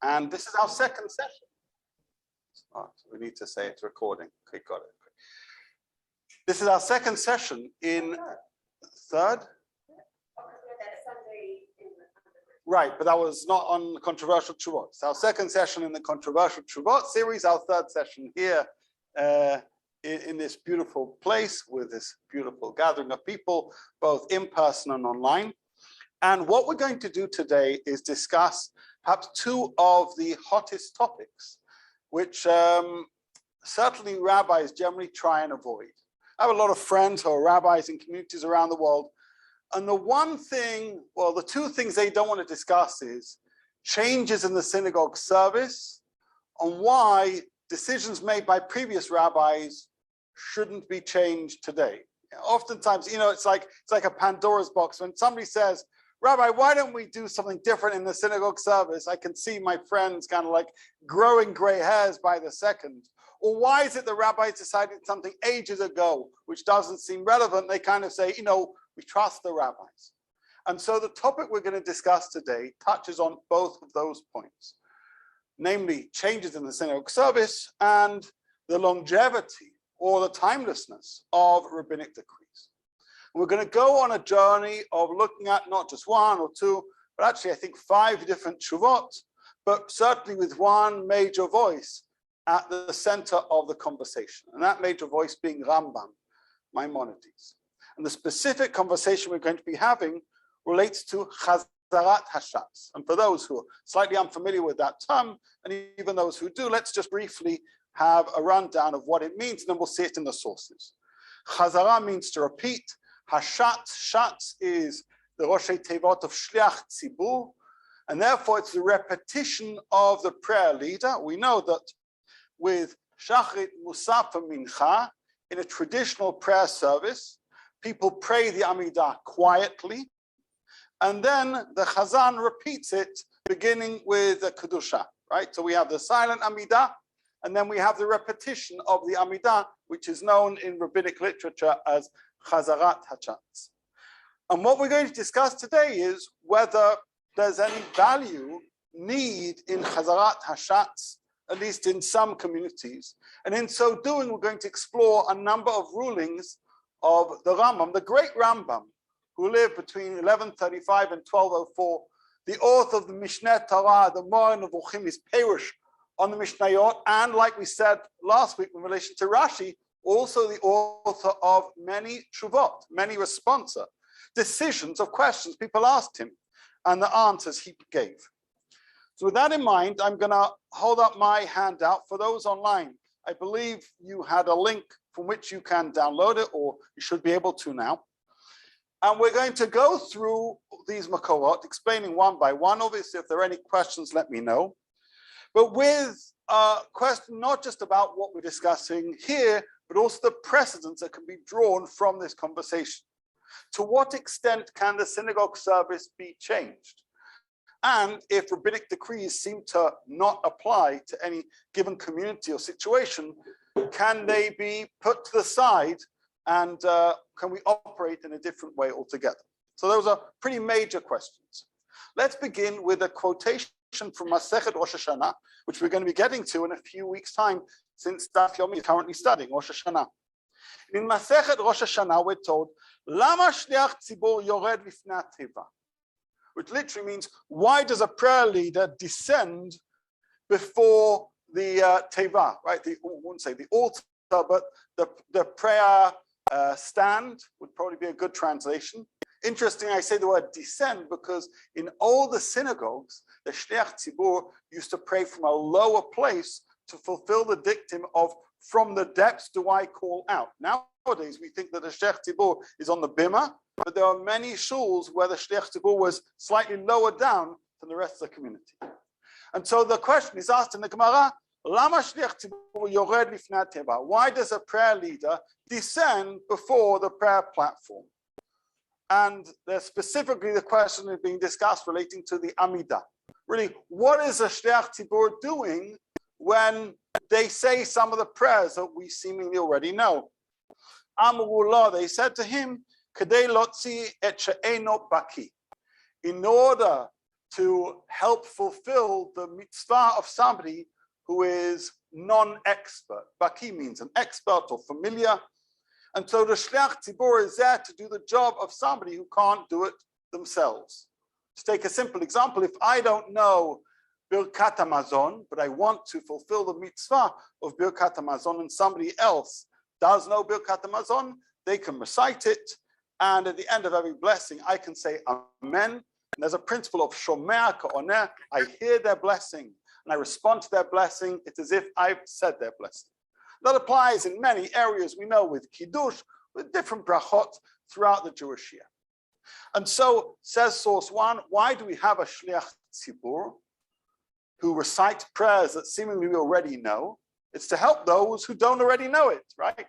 And this is our second session. Oh, we need to say it's recording. Okay, got it. This is our second session in third. Right, but that was not on controversial Teshuvot. It's our second session in the controversial Teshuvot series, our third session here in this beautiful place with this beautiful gathering of people, both in person and online. And what we're going to do today is discuss perhaps two of the hottest topics, which certainly rabbis generally try and avoid. I have a lot of friends who are rabbis in communities around the world. And the one thing, well, the two things they don't want to discuss is changes in the synagogue service and why decisions made by previous rabbis shouldn't be changed today. Oftentimes, it's like a Pandora's box. When somebody says, Rabbi, why don't we do something different in the synagogue service? I can see my friends kind of like growing gray hairs by the second. Or why is it the rabbis decided something ages ago, which doesn't seem relevant? They kind of say, we trust the rabbis. And so the topic we're going to discuss today touches on both of those points, namely changes in the synagogue service and the longevity or the timelessness of rabbinic decrees. And we're going to go on a journey of looking at not just one or two, but actually I think 5 different Teshuvot, but certainly with one major voice at the center of the conversation. And that major voice being Rambam, Maimonides. And the specific conversation we're going to be having relates to Chazarat HaShatz. And for those who are slightly unfamiliar with that term, and even those who do, let's just briefly have a rundown of what it means, and then we'll see it in the sources. Chazarat means to repeat. HaShatz, Shatz is the Roshei Tevot of Shliach Tzibur, and therefore it's the repetition of the prayer leader. We know that with Shachrit, Musaf, and Mincha, in a traditional prayer service, people pray the Amidah quietly, and then the Chazan repeats it, beginning with the Kedusha, right? So we have the silent Amidah, and then we have the repetition of the Amidah, which is known in rabbinic literature as Chazarat HaShatz. And what we're going to discuss today is whether there's any value, need in Chazarat HaShatz, at least in some communities. And in so doing, we're going to explore a number of rulings of the Rambam, the great Rambam, who lived between 1135 and 1204, the author of the Mishneh Torah, the Moreh Nevuchim, is Perush on the Mishnayot, and like we said last week in relation to Rashi, also the author of many Teshuvot, many responsa, decisions of questions people asked him, and the answers he gave. So with that in mind, I'm going to hold up my handout for those online. I believe you had a link from which you can download it, or you should be able to now. And we're going to go through these makorot, explaining one by one. Obviously, if there are any questions, let me know. But with a question not just about what we're discussing here, but also the precedents that can be drawn from this conversation. To what extent can the synagogue service be changed? And if rabbinic decrees seem to not apply to any given community or situation, can they be put to the side and can we operate in a different way altogether? So those are pretty major questions. Let's begin with a quotation from Masechet Rosh Hashanah, which we're going to be getting to in a few weeks' time, since Daf Yomi is currently studying Rosh Hashanah. In Masechet Rosh Hashanah, we're told, Lama shliach tzibur yored lifnei teva, which literally means, why does a prayer leader descend before the teva, right? I wouldn't say the altar, but the prayer stand would probably be a good translation. Interesting, I say the word descend because in all the synagogues, the shliach tzibur used to pray from a lower place to fulfill the dictum of, from the depths do I call out. Nowadays, we think that the shliach tzibur is on the bima, but there are many shuls where the shliach tzibur was slightly lower down than the rest of the community. And so the question is asked in the Gemara, Lama shliach tzibur yored lifnei teva? Why does a prayer leader descend before the prayer platform? And there's specifically the question is being discussed relating to the Amidah. Really, what is a shliach tzibur doing when they say some of the prayers that we seemingly already know? Amrullah, they said to him, Kadei lotzi et she'eno baki. In order to help fulfill the mitzvah of somebody who is non-expert. Baki means an expert or familiar. And so the Shliach Tzibur is there to do the job of somebody who can't do it themselves. To take a simple example, if I don't know Birkat HaMazon, but I want to fulfill the mitzvah of Birkat HaMazon and somebody else does know Birkat HaMazon, they can recite it. And at the end of every blessing, I can say Amen. And there's a principle of Shomea Ka'oneh. I hear their blessing and I respond to their blessing. It's as if I've said their blessing. That applies in many areas we know with Kiddush, with different brachot throughout the Jewish year. And so, says source one, why do we have a Shliach Tzibur who recite prayers that seemingly we already know? It's to help those who don't already know it, right?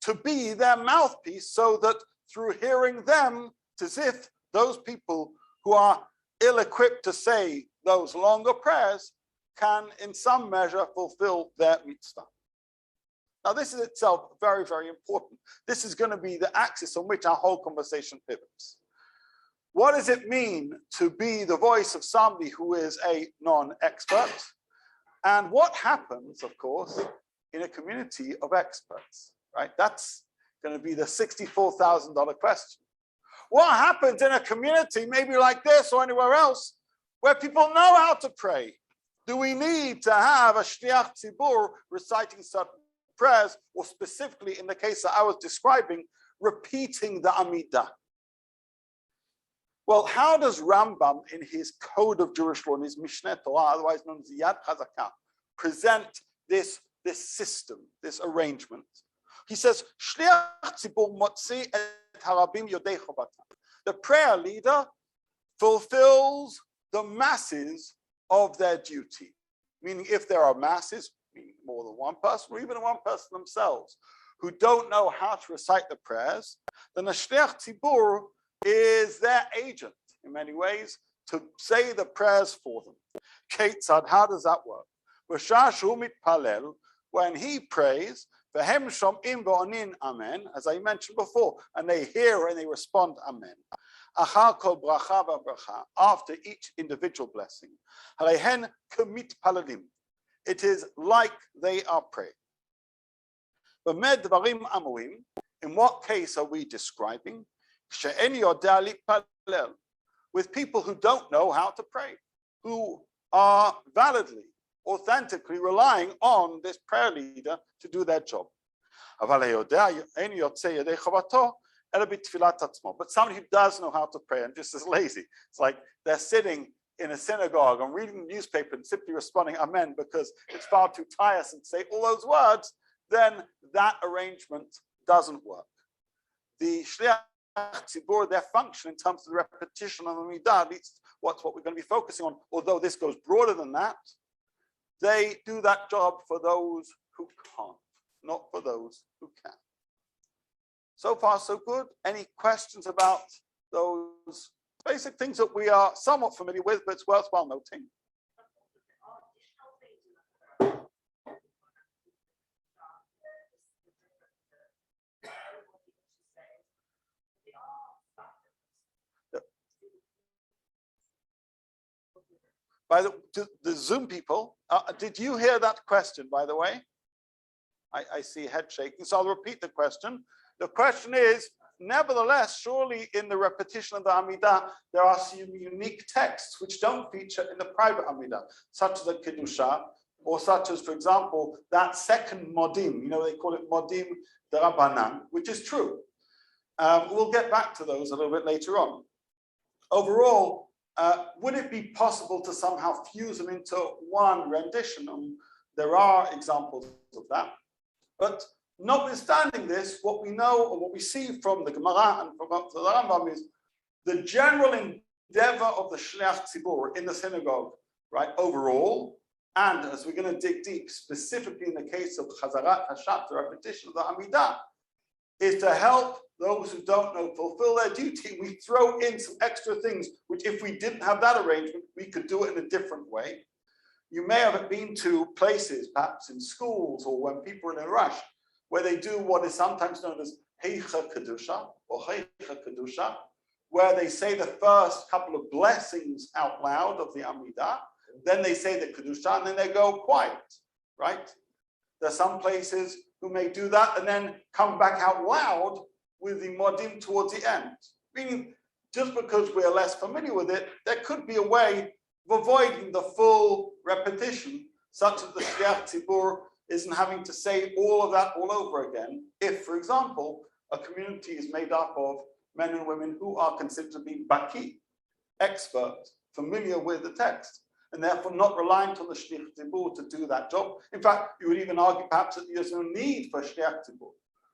To be their mouthpiece so that through hearing them, it's as if those people who are ill-equipped to say those longer prayers can in some measure fulfill their mitzvah. Now, this is itself very, very important. This is going to be the axis on which our whole conversation pivots. What does it mean to be the voice of somebody who is a non-expert? And what happens, of course, in a community of experts, right? That's going to be the $64,000 question. What happens in a community, maybe like this or anywhere else, where people know how to pray? Do we need to have a Shliach Tzibur reciting certain prayers, or specifically in the case that I was describing, repeating the Amidah? Well, how does Rambam, in his Code of Jewish Law, in his Mishneh Torah, otherwise known as Yad Chazakah, present this system, this arrangement? He says, Shliach Tzibur motzi et harabim yodei chovatam. The prayer leader fulfills the masses of their duty. Meaning, if there are masses, meaning more than one person, or even one person themselves, who don't know how to recite the prayers, then the Shliach Tzibur is their agent in many ways to say the prayers for them. Ketzad, how does that work? V'shashu mitpalel, when he prays, v'hem shom'im v'onin amen, as I mentioned before, and they hear and they respond amen. Achar kol bracha v'bracha, after each individual blessing, harehen k'mitpalelim, it is like they are praying. B'med dvarim amurim, in what case are we describing? With people who don't know how to pray, who are validly, authentically relying on this prayer leader to do their job. But somebody who does know how to pray and just is lazy, it's like they're sitting in a synagogue and reading the newspaper and simply responding amen because it's far too tiresome to say all those words, then that arrangement doesn't work. The Shliach Tzibur, their function in terms of the repetition of the Midah, at least what we're going to be focusing on, although this goes broader than that, they do that job for those who can't, not for those who can. So far, so good. Any questions about those basic things that we are somewhat familiar with, but it's worthwhile noting? By the Zoom people, did you hear that question, by the way? I see head shaking, so I'll repeat the question. The question is, nevertheless, surely in the repetition of the Amidah, there are some unique texts which don't feature in the private Amidah, such as the Kedusha, or such as, for example, that second Modim, they call it Modim de Rabbanan, which is true. We'll get back to those a little bit later on. Overall, would it be possible to somehow fuse them into one rendition? There are examples of that. But notwithstanding this, what we know or what we see from the Gemara and from the Rambam is the general endeavor of the Shliach Tzibur in the synagogue, right, overall, and as we're going to dig deep, specifically in the case of Chazarat, HaShatz, the repetition of the Amidah, is to help those who don't know fulfill their duty. We throw in some extra things, which if we didn't have that arrangement, we could do it in a different way. You may have been to places, perhaps in schools or when people are in a rush, where they do what is sometimes known as Heicha Kedusha or Heicha Kedusha, where they say the first couple of blessings out loud of the Amidah, then they say the Kedusha, and then they go quiet, right? There are some places who may do that and then come back out loud with the Modim towards the end. Meaning, just because we're less familiar with it, there could be a way of avoiding the full repetition, such that the Shliach Tzibur isn't having to say all of that all over again. If, for example, a community is made up of men and women who are considered to be baki, expert, familiar with the text, and therefore not reliant on the Shliach Tzibur to do that job. In fact, you would even argue perhaps that there's no need for Shliach Tzibur.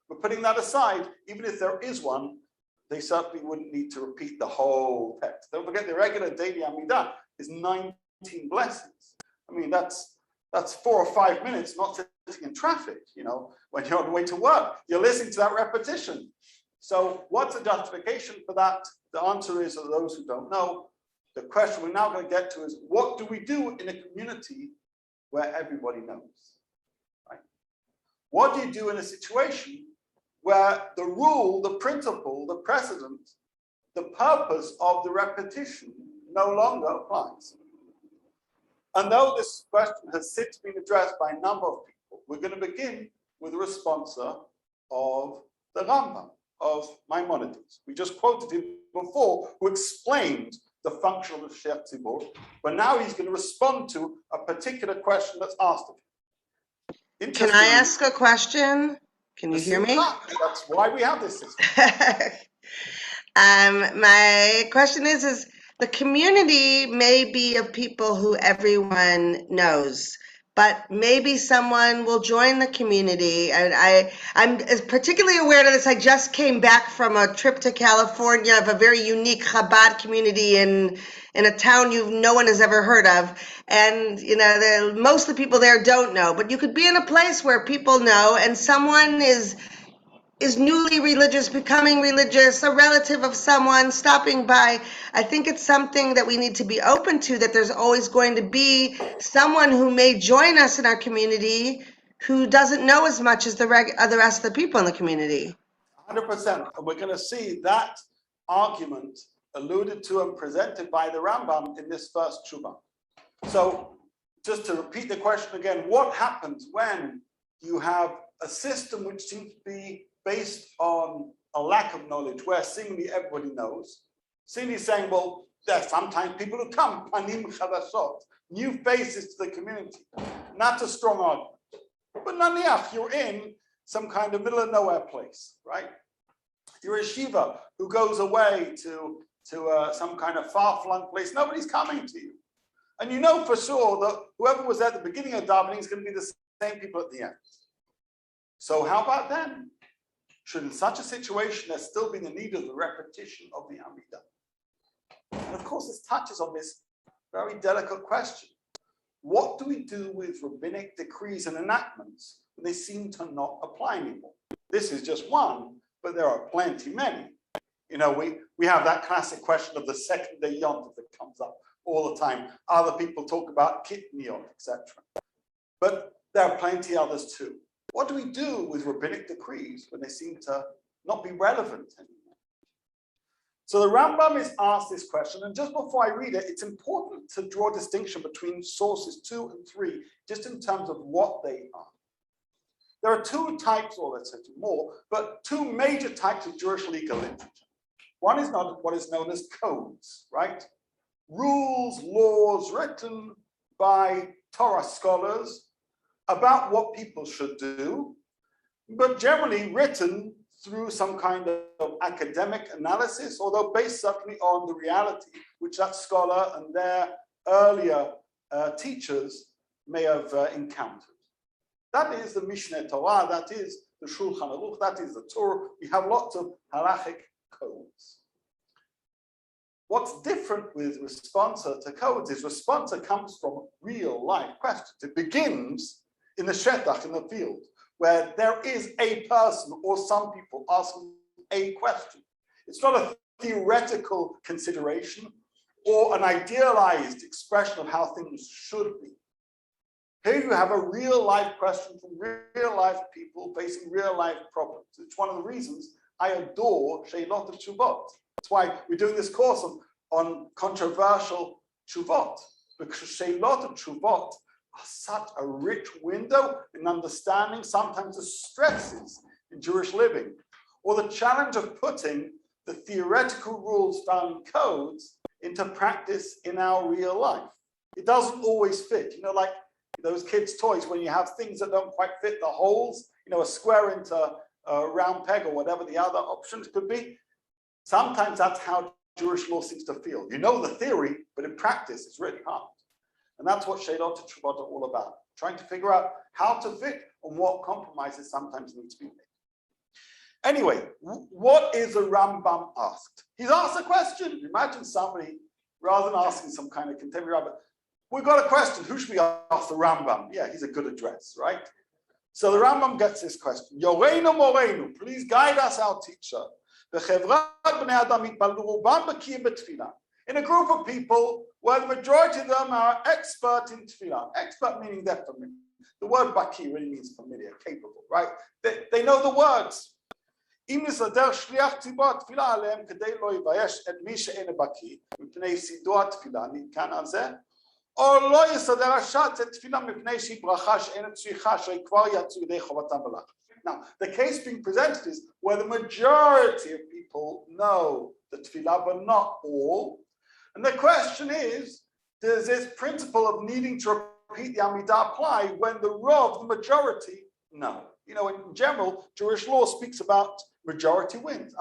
But putting that aside, even if there is one, they certainly wouldn't need to repeat the whole text. Don't forget, the regular daily Amidah is 19 blessings. I mean, that's 4 or 5 minutes not sitting in traffic, when you're on the way to work. You're listening to that repetition. So what's the justification for that? The answer is, for those who don't know, the question we're now going to get to is, what do we do in a community where everybody knows? Right? What do you do in a situation where the rule, the principle, the precedent, the purpose of the repetition no longer applies? And though this question has since been addressed by a number of people, we're going to begin with a responsa of the Rambam, of Maimonides. We just quoted him before, who explained the function of the Shliach Tzibur, but now he's going to respond to a particular question that's asked of him. Can I ask a question? Can you hear me? That's why we have this system. My question is the community may be of people who everyone knows, but maybe someone will join the community. And I'm particularly aware of this. I just came back from a trip to California of a very unique Chabad community in a town no one has ever heard of. And, most of the people there don't know. But you could be in a place where people know, and someone is newly religious, becoming religious, a relative of someone stopping by. I think it's something that we need to be open to, that there's always going to be someone who may join us in our community who doesn't know as much as the rest of the people in the community. 100%. And we're going to see that argument alluded to and presented by the Rambam in this first Teshuvah. So just to repeat the question again, what happens when you have a system which seems to be based on a lack of knowledge, where seemingly everybody knows? Seemingly saying, well, there are sometimes people who come, panim chadashot, new faces to the community. Not a strong argument. But naniach, you're in some kind of middle of nowhere place, right? You're a yeshiva who goes away to some kind of far-flung place. Nobody's coming to you. And you know for sure that whoever was at the beginning of davening is going to be the same people at the end. So how about then? Should in such a situation there still be the need of the repetition of the Amidah? And of course, this touches on this very delicate question. What do we do with rabbinic decrees and enactments when they seem to not apply anymore? This is just one, but there are plenty many. We have that classic question of the second day yontif that comes up all the time. Other people talk about kitniot, etc. But there are plenty others too. What do we do with rabbinic decrees when they seem to not be relevant anymore? So the Rambam is asked this question, and just before I read it, it's important to draw a distinction between sources 2 and 3, just in terms of what they are. There are two types, or let's say two more, but two major types of Jewish legal literature. One is not what is known as codes, right? Rules, laws written by Torah scholars about what people should do, but generally written through some kind of academic analysis, although based certainly on the reality which that scholar and their earlier teachers may have encountered. That is the Mishneh Torah, that is the Shulchan Aruch, that is the Torah. We have lots of halachic codes. What's different with responsa to codes is responsa comes from real life questions. It begins in the shetach, in the field, where there is a person or some people asking a question. It's not a theoretical consideration or an idealized expression of how things should be. Here you have a real life question from real life people facing real life problems. It's one of the reasons I adore Sheilot Teshuvot. That's why we're doing this course on controversial Teshuvot, because Sheilot and Teshuvot are such a rich window in understanding sometimes the stresses in Jewish living, or the challenge of putting the theoretical rules found in codes into practice in our real life. It doesn't always fit, like those kids' toys, when you have things that don't quite fit the holes, a square into a round peg or whatever the other options could be. Sometimes that's how Jewish law seems to feel. You know the theory, but in practice, it's really hard. And that's what Sheilot and Teshuvot are all about, trying to figure out how to fit and what compromises sometimes need to be made. Anyway, what is the Rambam asked? He's asked a question. Imagine somebody, rather than asking some kind of contemporary rabbi, we've got a question. Who should we ask the Rambam? Yeah, he's a good address, right? So the Rambam gets this question. Yoreinu Moreinu, please guide us, our teacher. In a group of people where the majority of them are expert in tefillah. Expert meaning they're familiar. The word baki really means familiar, capable, right? They know the words. אם נסדר שליח ציבור התפילה עליהם כדי לא יבייש את מי שאין בקיא מפני סידור התפילה, כאן על זה, או לא יסדר השץ את תפילה מפני שהיא ברכה שאין צריכה שהיא כבר יצאו ידי חובתם בלחץ. Now, the case being presented is where the majority of people know the tefillah, but not all. And the question is, does this principle of needing to repeat the Amidah apply when the Rov, the majority, no? In general, Jewish law speaks about majority wins.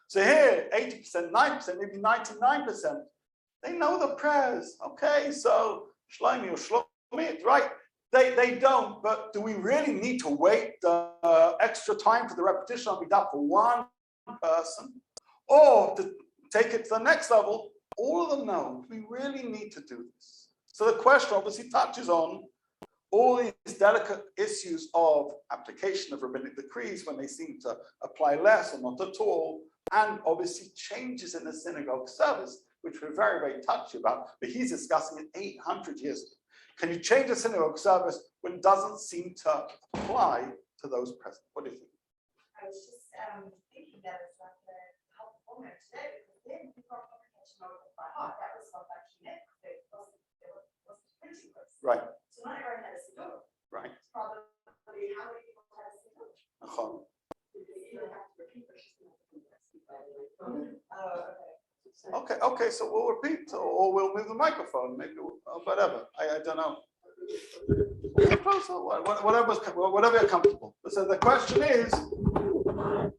So here, 80%, 9%, maybe 99%, they know the prayers. Okay, so Shlomi or Shlomit, right? They don't, but do we really need to wait the extra time for the repetition of Amidah for one person? Or to take it to the next level, all of them know, we really need to do this. So the question obviously touches on all these delicate issues of application of rabbinic decrees when they seem to apply less or not at all, and obviously changes in the synagogue service, which we're very, very touchy about, but he's discussing it 800 years ago. Can you change the synagogue service when it doesn't seem to apply to those present? What do you think? I was just thinking that it's like a helpful moment today, because then we got comprehension of it by heart. That was what that key meant. It wasn't printing books. Right. So not everyone had a siddur. Right. It's probably how many people had a siddur. You don't have to repeat what she's going to do. Oh, okay. Okay, so we'll repeat, or we'll move the microphone, maybe, whatever. I don't know. Whatever you're comfortable. So the question is,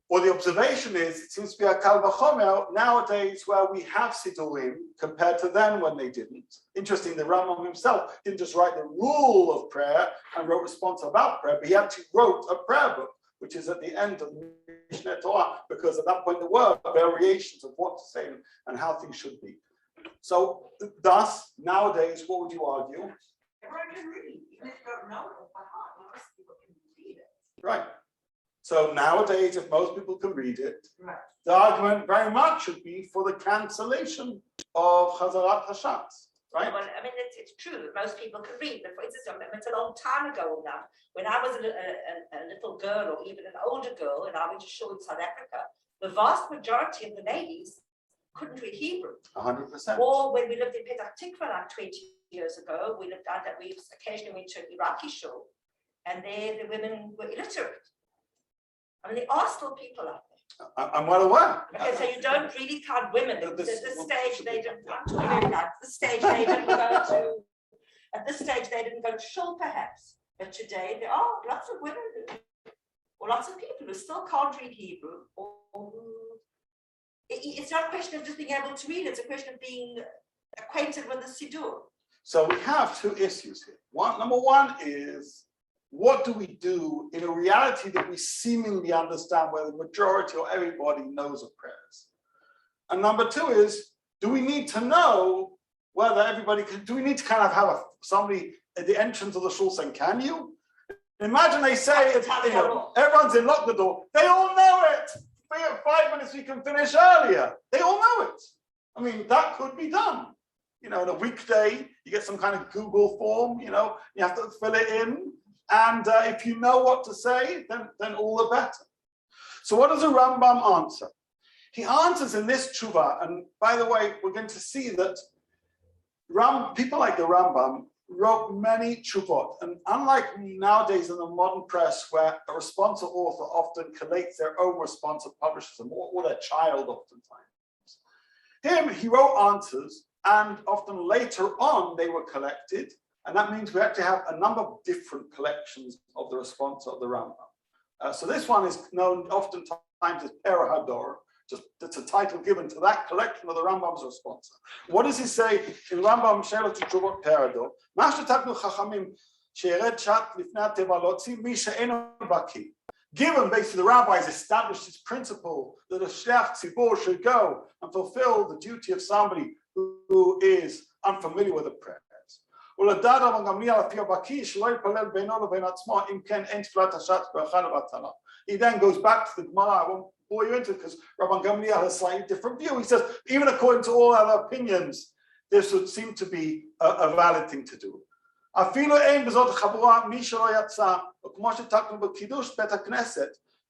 or the observation is, it seems to be a kal v'chomer nowadays where we have siddurim compared to then when they didn't. Interesting, the Rambam himself didn't just write the rule of prayer and wrote response about prayer, but he actually wrote a prayer book, which is at the end of the Mishneh Torah, because at that point there were variations of what to say and how things should be. So thus, nowadays, what would you argue? Everyone can read, even if you don't know it by heart. Most people can read it. Right. So nowadays, if most people can read it, Right. the argument very much should be for the cancellation of Chazarat HaShatz. Right? Well, I mean, it's true. Most people can read, but for instance, it's a long time ago now. When I was a little girl, or even an older girl, and I went to shul in South Africa, the vast majority of the ladies couldn't read Hebrew. 100%. Or when we lived in Petah Tikva like 20 years ago, we occasionally went to an Iraqi shul, and there the women were illiterate. I mean, there are still people out there. I'm well aware. Okay, so you don't really count women. At this stage, they didn't go to. At this stage, they didn't go to shul, perhaps. But today, there are lots of women or lots of people who still can't read Hebrew. It's not a question of just being able to read. It's a question of being acquainted with the Siddur. So we have two issues here. Number one is, what do we do in a reality that we seemingly understand where the majority or everybody knows of prayers? And number two is, do we need to know whether everybody can, do we need to kind of have somebody at the entrance of the shul saying, can you? Imagine they say, everyone's in lock the door. They all know it. 5 minutes we can finish earlier. They all know it. I mean, that could be done. In a weekday, you get some kind of Google form, you have to fill it in. And if you know what to say, then all the better. So what does the Rambam answer? He answers in this tshuva, and by the way, we're going to see that people like the Rambam wrote many teshuvot, and unlike nowadays in the modern press, where a responsive author often collates their own response and publishes them, or their child oftentimes. He wrote answers, and often later on they were collected, and that means we actually have a number of different collections of the response of the Rambam. So this one is known oftentimes as Per Hador. Just it's a title given to that collection of the Rambam's response. What does he say in Rambam She'elat Teshuvot Perador? Given basically the rabbis established this principle that a shliach tzibur should go and fulfill the duty of somebody who is unfamiliar with the prayers. He then goes back to the Gemara. I won't bore you into it because Rabban Gamliel has a slightly different view. He says, even according to all other opinions, this would seem to be a valid thing to do. אפילו אין בזאת חבורה מי שלא יצא, וכמו שתקנו בקידוש בית הכנסת,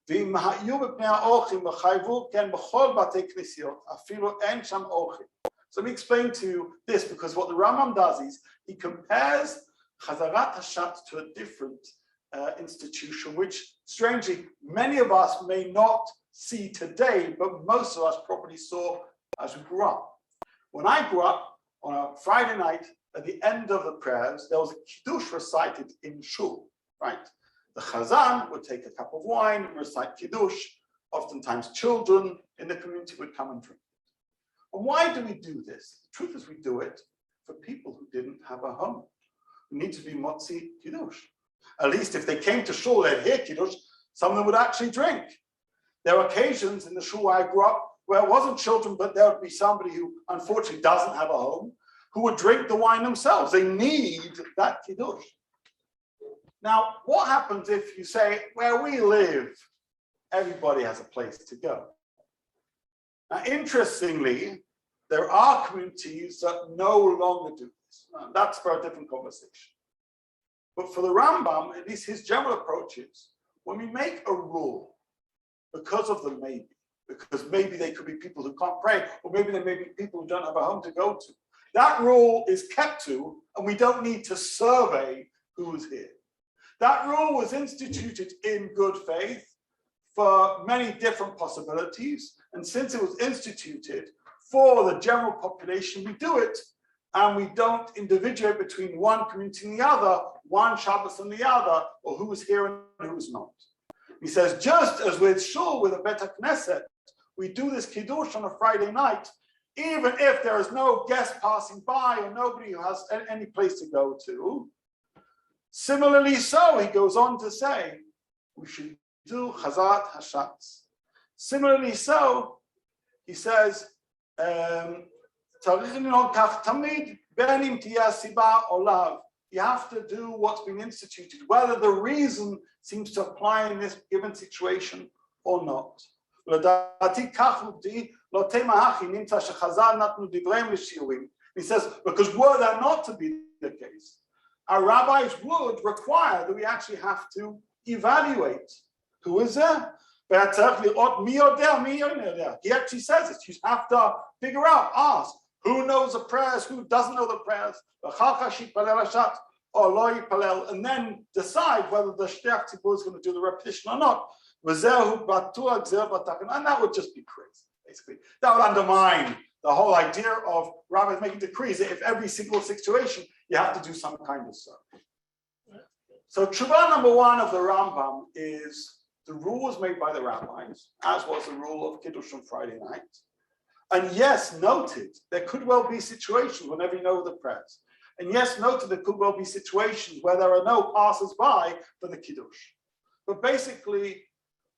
ואם היו בפני האורחים וחייבו כן בכל בתי כנסיות, אפילו אין שם אורחים. So let me explain to you this, because what the Rambam does is he compares Chazarat HaShatz to a different institution, which strangely many of us may not see today, but most of us probably saw as we grew up. When I grew up on a Friday night, at the end of the prayers, there was a kiddush recited in shul, right? The chazan would take a cup of wine and recite kiddush. Oftentimes children in the community would come and drink. And why do we do this? The truth is we do it for people who didn't have a home, who need to be motzi kiddush. At least if they came to shul, they'd hear kiddush, some of them would actually drink. There are occasions in the shul where I grew up where it wasn't children, but there would be somebody who unfortunately doesn't have a home, who would drink the wine themselves. They need that kiddush. Now, what happens if you say, where we live, everybody has a place to go? Now, interestingly, there are communities that no longer do this. That's for a different conversation. But for the Rambam, at least his general approach is, when we make a rule, because of the maybe, because maybe they could be people who can't pray, or maybe there may be people who don't have a home to go to, that rule is kept to, and we don't need to survey who's here. That rule was instituted in good faith for many different possibilities. And since it was instituted for the general population, we do it, and we don't individuate between one community and the other, one Shabbos and the other, or who's here and who's not. He says, just as with shul, with a Bet HaKnesset, we do this kiddush on a Friday night, even if there is no guest passing by or nobody who has any place to go to. Similarly so, he goes on to say, we should do Chazarat HaShatz. Similarly so, he says, you have to do what's been instituted, whether the reason seems to apply in this given situation or not. He says, because were that not to be the case, our rabbis would require that we actually have to evaluate who is there. He actually says it. You have to figure out, ask, who knows the prayers, who doesn't know the prayers, and then decide whether the shliach tzibur is going to do the repetition or not. And that would just be crazy, basically. That would undermine the whole idea of rabbis making decrees that if every single situation you have to do some kind of survey. So Teshuvah number one of the Rambam is the rule was made by the rabbis, as was the rule of Kiddush on Friday night. And yes, noted, there could well be situations whenever you know the prayers. And yes, noted, there could well be situations where there are no passers-by for the Kiddush. But basically,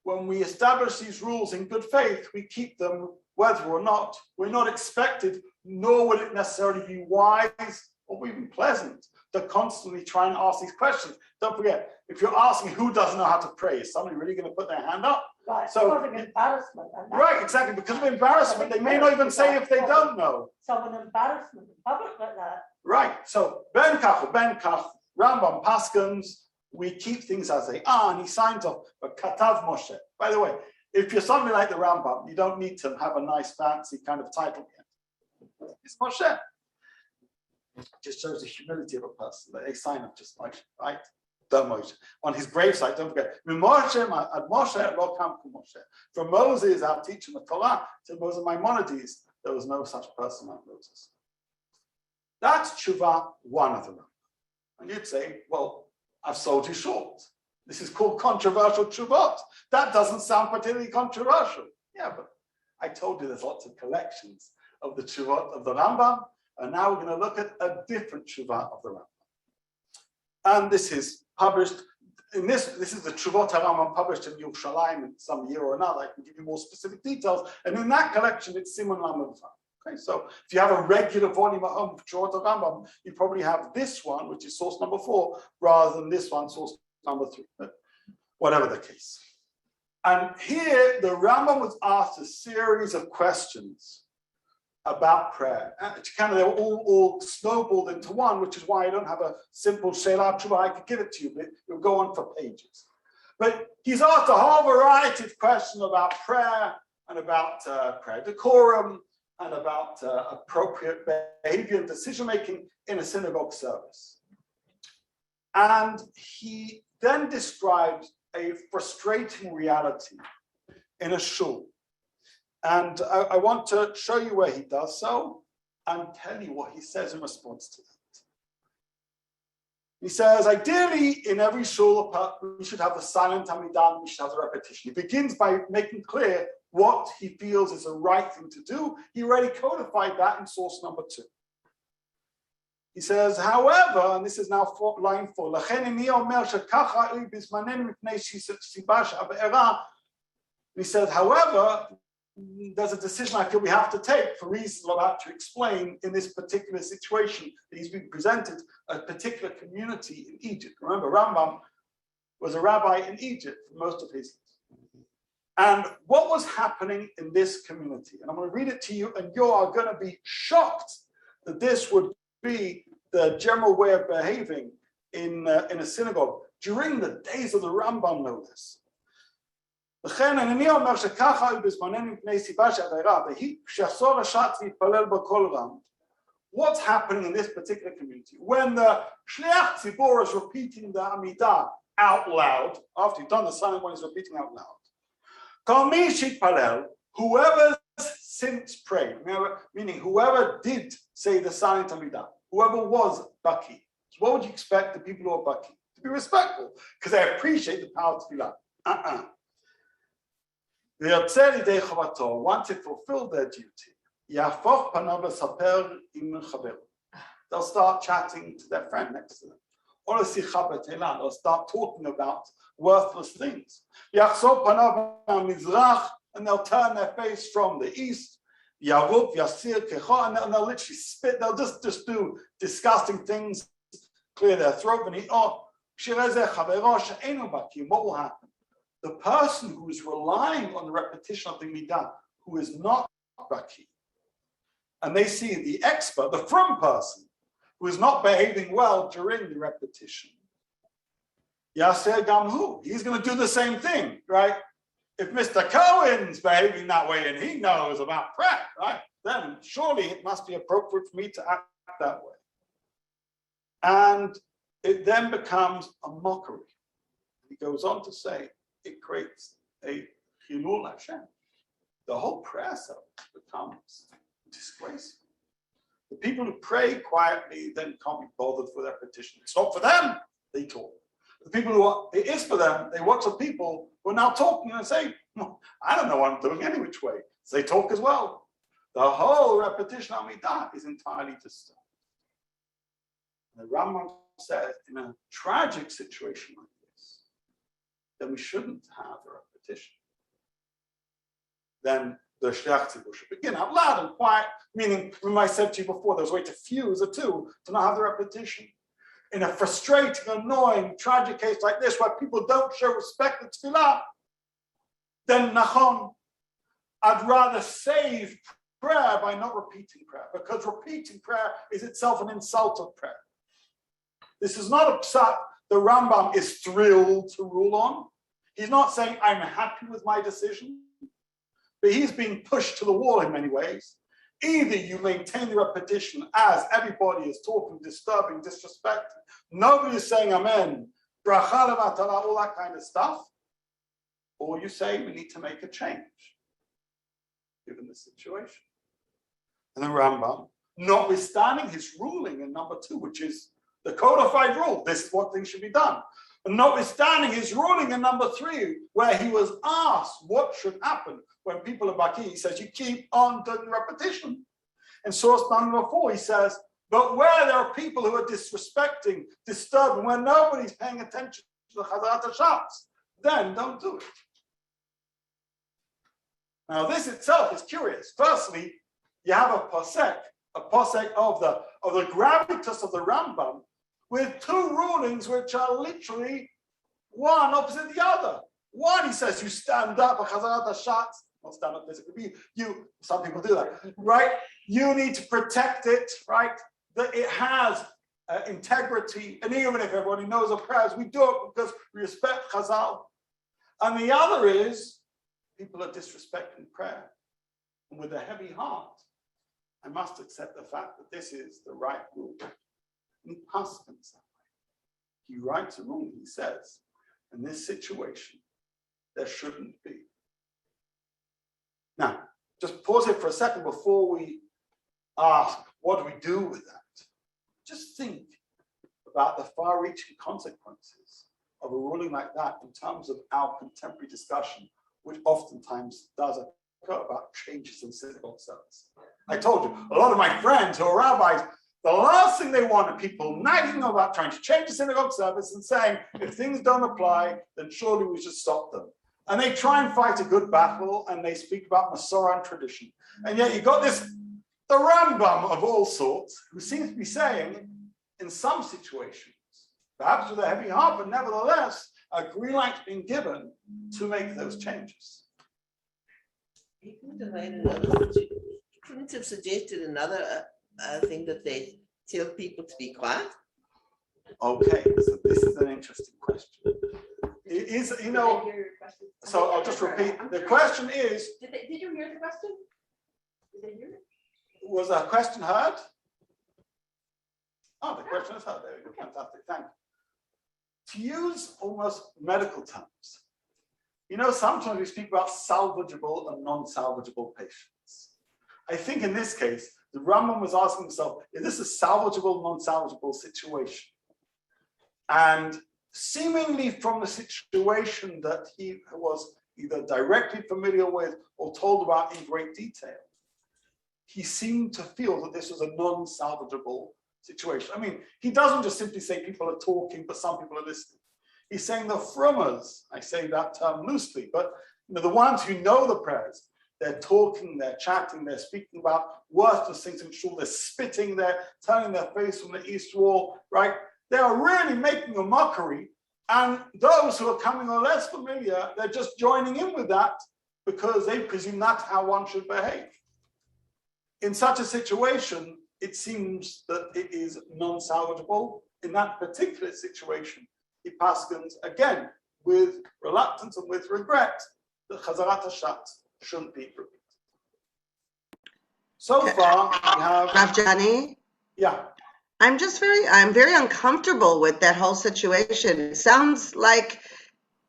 when we establish these rules in good faith, we keep them whether or not. We're not expected, nor would it necessarily be wise or even pleasant to constantly try and ask these questions. Don't forget, if you're asking who doesn't know how to pray, is somebody really going to put their hand up? Right, So- because of embarrassment. And that- Right, exactly. Because of embarrassment, they may not even say if they don't know. So an embarrassment in public like that. Right. So Ben Kach, Rambam Paskins, we keep things as they are, and he signs off. But Katav Moshe. By the way, if you're something like the Rambam, you don't need to have a nice fancy kind of title yet. It's Moshe. It just shows the humility of a person, a sign of just Moshe, right? Don't Moshe. On his gravesite, don't forget. From Moses, our teacher, the Torah, to Moses Maimonides, there was no such person like Moses. That's Teshuvah 1 of the Rambam. And you'd say, well, I've sold you short. This is called controversial Teshuvot. That doesn't sound particularly controversial. Yeah, but I told you there's lots of collections of the Teshuvot of the Rambam, and now we're going to look at a different Teshuvah of the Rambam. And this is published, this is the Teshuvot HaRambam published in Yerushalayim in some year or another. I can give you more specific details. And in that collection, it's Siman Lamed Vav. Okay, so if you have a regular volume at home of Teshuvot HaRambam, you probably have this one, which is source number 4, rather than this one, source number 3. But whatever the case. And here, the Rambam was asked a series of questions about prayer. And they were all snowballed into one, which is why I don't have a simple Sheila Tshuva. I could give it to you, but it will go on for pages. But he's asked a whole variety of questions about prayer and about prayer decorum and about appropriate behavior and decision-making in a synagogue service. And he then describes a frustrating reality in a shul. And I want to show you where he does so and tell you what he says in response to that. He says, ideally, in every shul, we should have the silent Amidah, we should have the repetition. He begins by making clear what he feels is the right thing to do. He already codified that in source number 2. He says, however, and this is now line 4, he says, however, there's a decision I feel we have to take for reasons I'm about to explain in this particular situation that he's been presented a particular community in Egypt. Remember, Rambam was a rabbi in Egypt for most of his life. And what was happening in this community? And I'm going to read it to you, and you are going to be shocked that this would be the general way of behaving in a synagogue during the days of the Rambam, know this. What's happening in this particular community? When the Shliach Tzibor is repeating the Amidah out loud, after you've done the silent one, he's repeating out loud. Whoever since prayed, meaning whoever did say the silent Amidah, whoever was Baki. So what would you expect the people who are Baki? To be respectful, because they appreciate the power of Tefillah. Once they fulfill their duty, they'll start chatting to their friend next to them. They'll start talking about worthless things. And they'll turn their face from the east. And they'll literally spit, they'll just do disgusting things, clear their throat. What will happen? The person who is relying on the repetition of the midah, who is not baki, and they see the expert, the frum person, who is not behaving well during the repetition, Yaser Gamhu, he's going to do the same thing, right? If Mr. Cohen's behaving that way and he knows about prayer, right, then surely it must be appropriate for me to act that way. And it then becomes a mockery. He goes on to say, it creates a Chilul Hashem. The whole prayer service becomes disgraceful. The people who pray quietly then can't be bothered for their petition. It's not for them, they talk. The people who are, it is for them, they watch the people who are now talking and say, well, I don't know what I'm doing any which way. So they talk as well. The whole repetition of Amidah is entirely disturbed. The Rambam says, in a tragic situation like this, then we shouldn't have a repetition. Then the Shliach Tzibur should begin out loud and quiet, meaning, when I said to you before, there's a way to fuse the two, to not have the repetition. In a frustrating, annoying, tragic case like this, where people don't show respect to Tefillah, then Nachon, I'd rather save prayer by not repeating prayer, because repeating prayer is itself an insult of prayer. This is not a psat the Rambam is thrilled to rule on. He's not saying, I'm happy with my decision. but he's being pushed to the wall in many ways. Either you maintain the repetition as everybody is talking, disturbing, disrespecting. Nobody is saying amen, bracha levatala, all that kind of stuff. Or you say we need to make a change, given the situation. And the Rambam, notwithstanding his ruling in number 2, which is the codified rule, this is what things should be done. And notwithstanding his ruling in number 3, where he was asked what should happen when people are baki, he says, you keep on doing repetition. In source number 4, he says, but where there are people who are disrespecting, disturbing, where nobody's paying attention to the Chazarat HaShatz, then don't do it. Now this itself is curious. Firstly, you have a posek of the gravitas of the Rambam, with 2 rulings which are literally one opposite the other. One, he says, you stand up, a Chazarat HaShatz, not stand up physically, some people do that, right? You need to protect it, right? That it has integrity, and even if everybody knows the prayers, we do it because we respect Chazal. And the other is, people are disrespecting prayer. And with a heavy heart, I must accept the fact that this is the right rule. And he paskins that way. He writes a rule, he says, in this situation, there shouldn't be. Now, just pause it for a second before we ask, what do we do with that? Just think about the far-reaching consequences of a ruling like that in terms of our contemporary discussion, which oftentimes does occur about changes in synagogue service. I told you, a lot of my friends who are rabbis, the last thing they want are people nagging about trying to change the synagogue service and saying, if things don't apply, then surely we should stop them. And they try and fight a good battle, and they speak about Masorah and tradition. And yet you got this, the Rambam of all sorts, who seems to be saying, in some situations, perhaps with a heavy heart, but nevertheless, a green light's been given to make those changes. He couldn't have suggested another thing that they tell people to be quiet. Okay, so this is an interesting question. It is, so I'll just repeat. The question is, Did you hear the question? Did they hear it? was a question heard? Oh, the question is heard. There we go. Fantastic. Thank you. To use almost medical terms, sometimes we speak about salvageable and non-salvageable patients. I think in this case, the Rambam was asking himself, is this a salvageable, non-salvageable situation? And seemingly from the situation that he was either directly familiar with or told about in great detail, he seemed to feel that this was a non-salvageable situation. I mean, he doesn't just simply say people are talking, but some people are listening. He's saying the frummers, I say that term loosely, but the ones who know the prayers, they're talking, they're chatting, they're speaking about worthless things in shul, they're spitting, they're turning their face from the east wall, right? They are really making a mockery. And those who are coming or less familiar, they're just joining in with that because they presume that's how one should behave. In such a situation, it seems that it is non-salvageable. In that particular situation, he paskins again with reluctance and with regret that Chazarat HaShatz shouldn't be repeated. So far, we have Rav Johnny? Yeah. I'm very uncomfortable with that whole situation. It sounds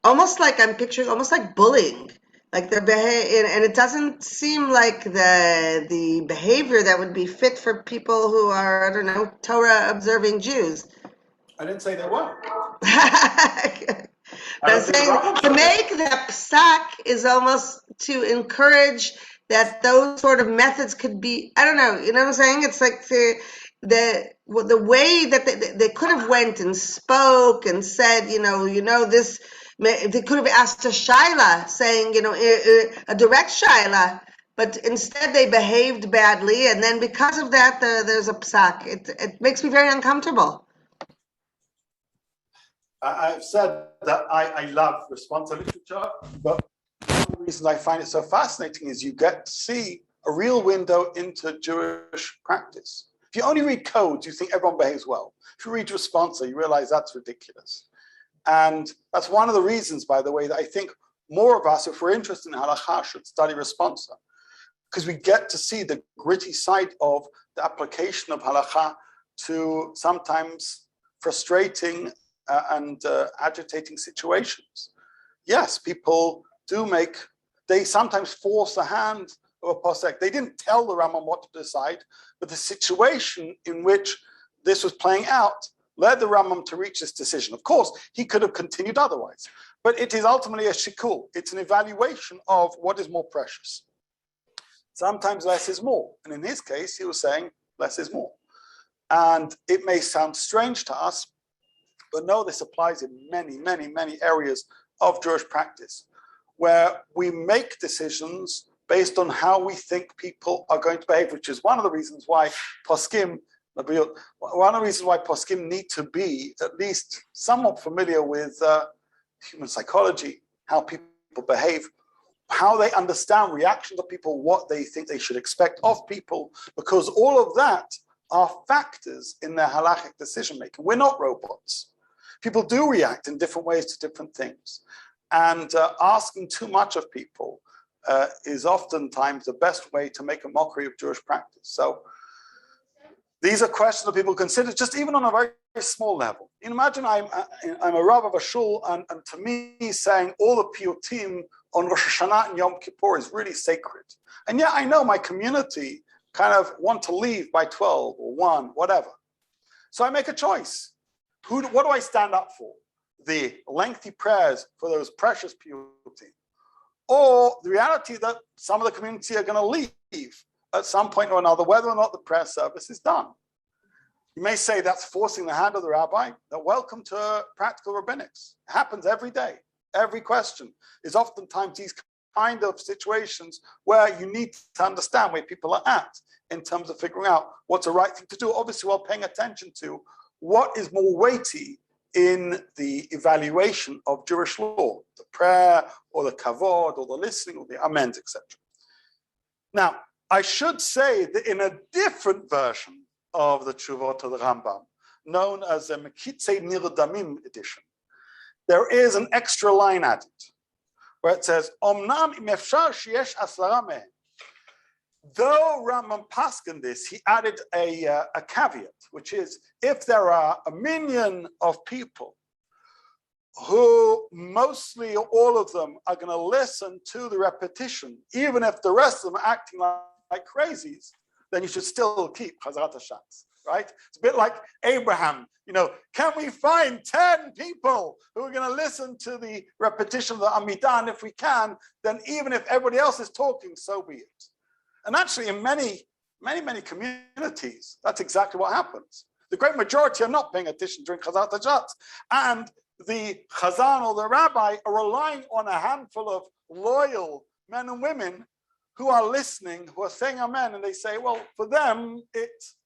almost like I'm picturing almost like bullying. Like and it doesn't seem like the behavior that would be fit for people who are, I don't know, Torah observing Jews. I didn't say they weren't. But I'm saying to make the psak is almost to encourage that those sort of methods could be, I don't know, you know what I'm saying? It's like the way that they could have went and spoke and said, this, they could have asked a shaila, saying, a direct shaila, but instead they behaved badly, and then because of that, there's a psak. It makes me very uncomfortable. I've said that I love responsa literature, but one of the reasons I find it so fascinating is you get to see a real window into Jewish practice. If you only read codes, you think everyone behaves well. If you read responsa, you realize that's ridiculous. And that's one of the reasons, by the way, that I think more of us, if we're interested in halakha, should study responsa, because we get to see the gritty side of the application of halakha to sometimes frustrating and agitating situations. Yes, people they sometimes force the hand of a posek. They didn't tell the Rambam what to decide, but the situation in which this was playing out led the Rambam to reach this decision. Of course, he could have continued otherwise, but it is ultimately a shikul. It's an evaluation of what is more precious. Sometimes less is more. And in his case, he was saying less is more. And it may sound strange to us, but no, this applies in many, many, many areas of Jewish practice, where we make decisions based on how we think people are going to behave, which is one of the reasons why poskim need to be at least somewhat familiar with human psychology, how people behave, how they understand reactions of people, what they think they should expect of people, because all of that are factors in their halachic decision making. We're not robots. People do react in different ways to different things. And asking too much of people is oftentimes the best way to make a mockery of Jewish practice. So these are questions that people consider, just even on a very, very small level. You know, imagine I'm a Rav of a shul, and to me saying all the piyutim on Rosh Hashanah and Yom Kippur is really sacred. And yet I know my community kind of want to leave by 12 or 1, whatever. So I make a choice. What do I stand up for? The lengthy prayers for those precious piyutim, or the reality that some of the community are going to leave at some point or another, whether or not the prayer service is done. You may say that's forcing the hand of the rabbi. That welcome to practical rabbinics. It happens every day. Every question is oftentimes these kind of situations where you need to understand where people are at in terms of figuring out what's the right thing to do, obviously while paying attention to what is more weighty in the evaluation of Jewish law, the prayer or the kavod or the listening or the amens, etc. Now, I should say that in a different version of the Teshuvot of the Rambam, known as the Mekitzei Nirdamim edition, there is an extra line added, where it says, Omnam im efshar sheyesh asara mehem. Though Rambam paskin this, he added a caveat, which is if there are a minion of people who mostly all of them are going to listen to the repetition, even if the rest of them are acting like crazies, then you should still keep Chazarat HaShatz, right? It's a bit like Abraham, can we find 10 people who are going to listen to the repetition of the Matan? If we can, then even if everybody else is talking, so be it. And actually, in many, many, many communities, that's exactly what happens. The great majority are not paying attention during Chazarat HaShatz. And the Chazan or the rabbi are relying on a handful of loyal men and women who are listening, who are saying amen, and they say, well, for them, it's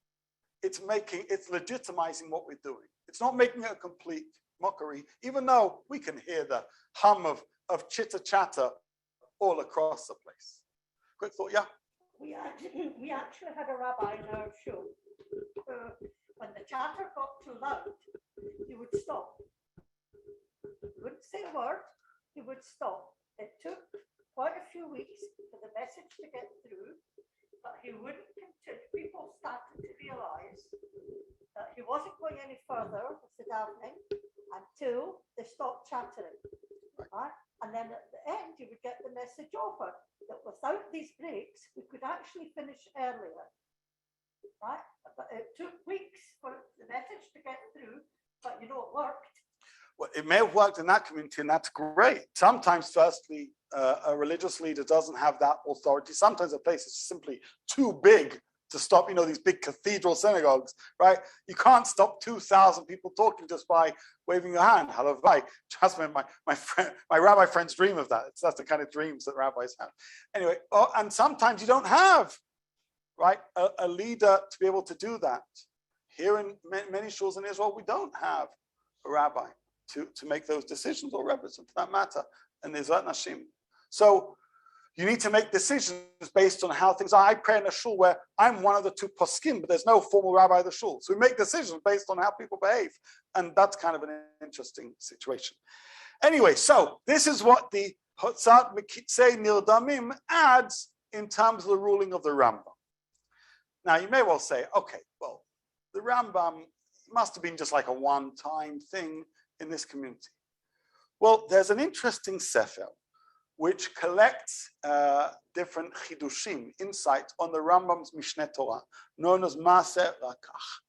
legitimizing what we're doing. It's not making it a complete mockery, even though we can hear the hum of chitter-chatter all across the place. Quick thought, yeah? We actually had a rabbi in our show who, when the chatter got too loud, he would stop. He wouldn't say a word, he would stop. It took quite a few weeks for the message to get through, but he wouldn't continue. People started to realize that he wasn't going any further with the davening until they stopped chattering. Right? And then at the end, you would get the message over that without these breaks, we could actually finish earlier. Right? But it took weeks for the message to get through, but it worked. Well, it may have worked in that community, and that's great. Sometimes, firstly, a religious leader doesn't have that authority. Sometimes a place is simply too big to stop, these big cathedral synagogues, right? You can't stop 2,000 people talking just by waving your hand. Halavai. Trust me, my rabbi friends dream of that. That's the kind of dreams that rabbis have. Anyway, and sometimes you don't have, right, a leader to be able to do that. Here in many shuls in Israel, we don't have a rabbi to make those decisions, or rabbis for that matter, and there's that nashim. So you need to make decisions based on how things are. I pray in a shul where I'm one of the 2 poskim, but there's no formal rabbi of the shul. So we make decisions based on how people behave. And that's kind of an interesting situation. Anyway, so this is what the HaShatz Mekitzei Nirdamim adds in terms of the ruling of the Rambam. Now you may well say, okay, well, the Rambam must have been just like a one-time thing in this community. Well, there's an interesting sefer which collects different chidushim, insights on the Rambam's Mishneh Torah, known as Maaseh Rakach.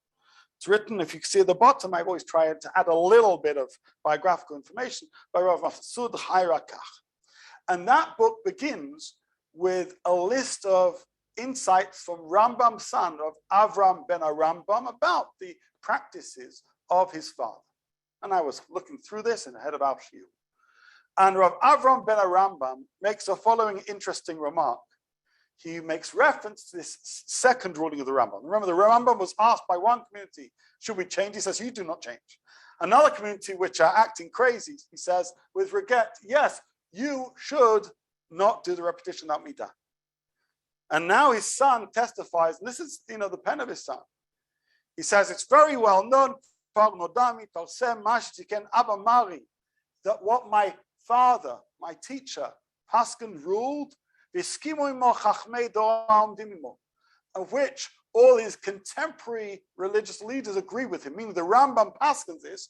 It's written, if you see at the bottom, I've always tried to add a little bit of biographical information by Rav Masud Chai Rakach. And that book begins with a list of insights from Rambam's son of Avram ben Rambam about the practices of his father. And I was looking through this in the head of our shiur. And Rav Avram ben Rambam makes the following interesting remark. He makes reference to this second ruling of the Rambam. Remember, the Rambam was asked by one community, should we change? He says, you do not change. Another community which are acting crazy, he says, with regret, yes, you should not do the repetition of midah. And now his son testifies, and this is, the pen of his son. He says, it's very well known that what my father, my teacher, Paskin ruled, of which all his contemporary religious leaders agree with him, meaning the Rambam Paskins this,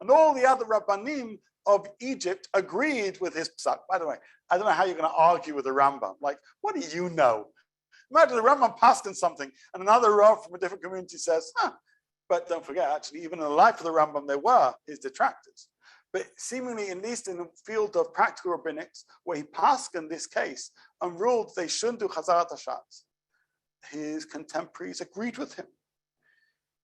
and all the other Rabbanim of Egypt agreed with his psak. By the way, I don't know how you're going to argue with the Rambam. Like, what do you know? Imagine the Rambam Paskins something, and another Rav from a different community says, But don't forget, actually, even in the life of the Rambam, there were his detractors. But seemingly, at least in the field of practical rabbinics, where he paskined this case and ruled they shouldn't do Chazarat HaShatz, his contemporaries agreed with him.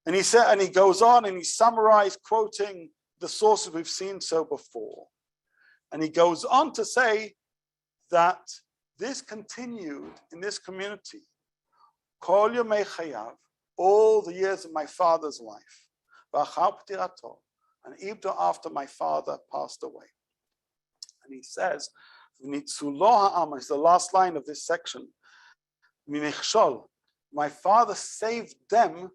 And he said, and he goes on and he summarized, quoting the sources we've seen so before. And he goes on to say that this continued in this community, Kol Yomei Chayav, all the years of my father's life, and even after my father passed away. And he says, it's the last line of this section, my father saved them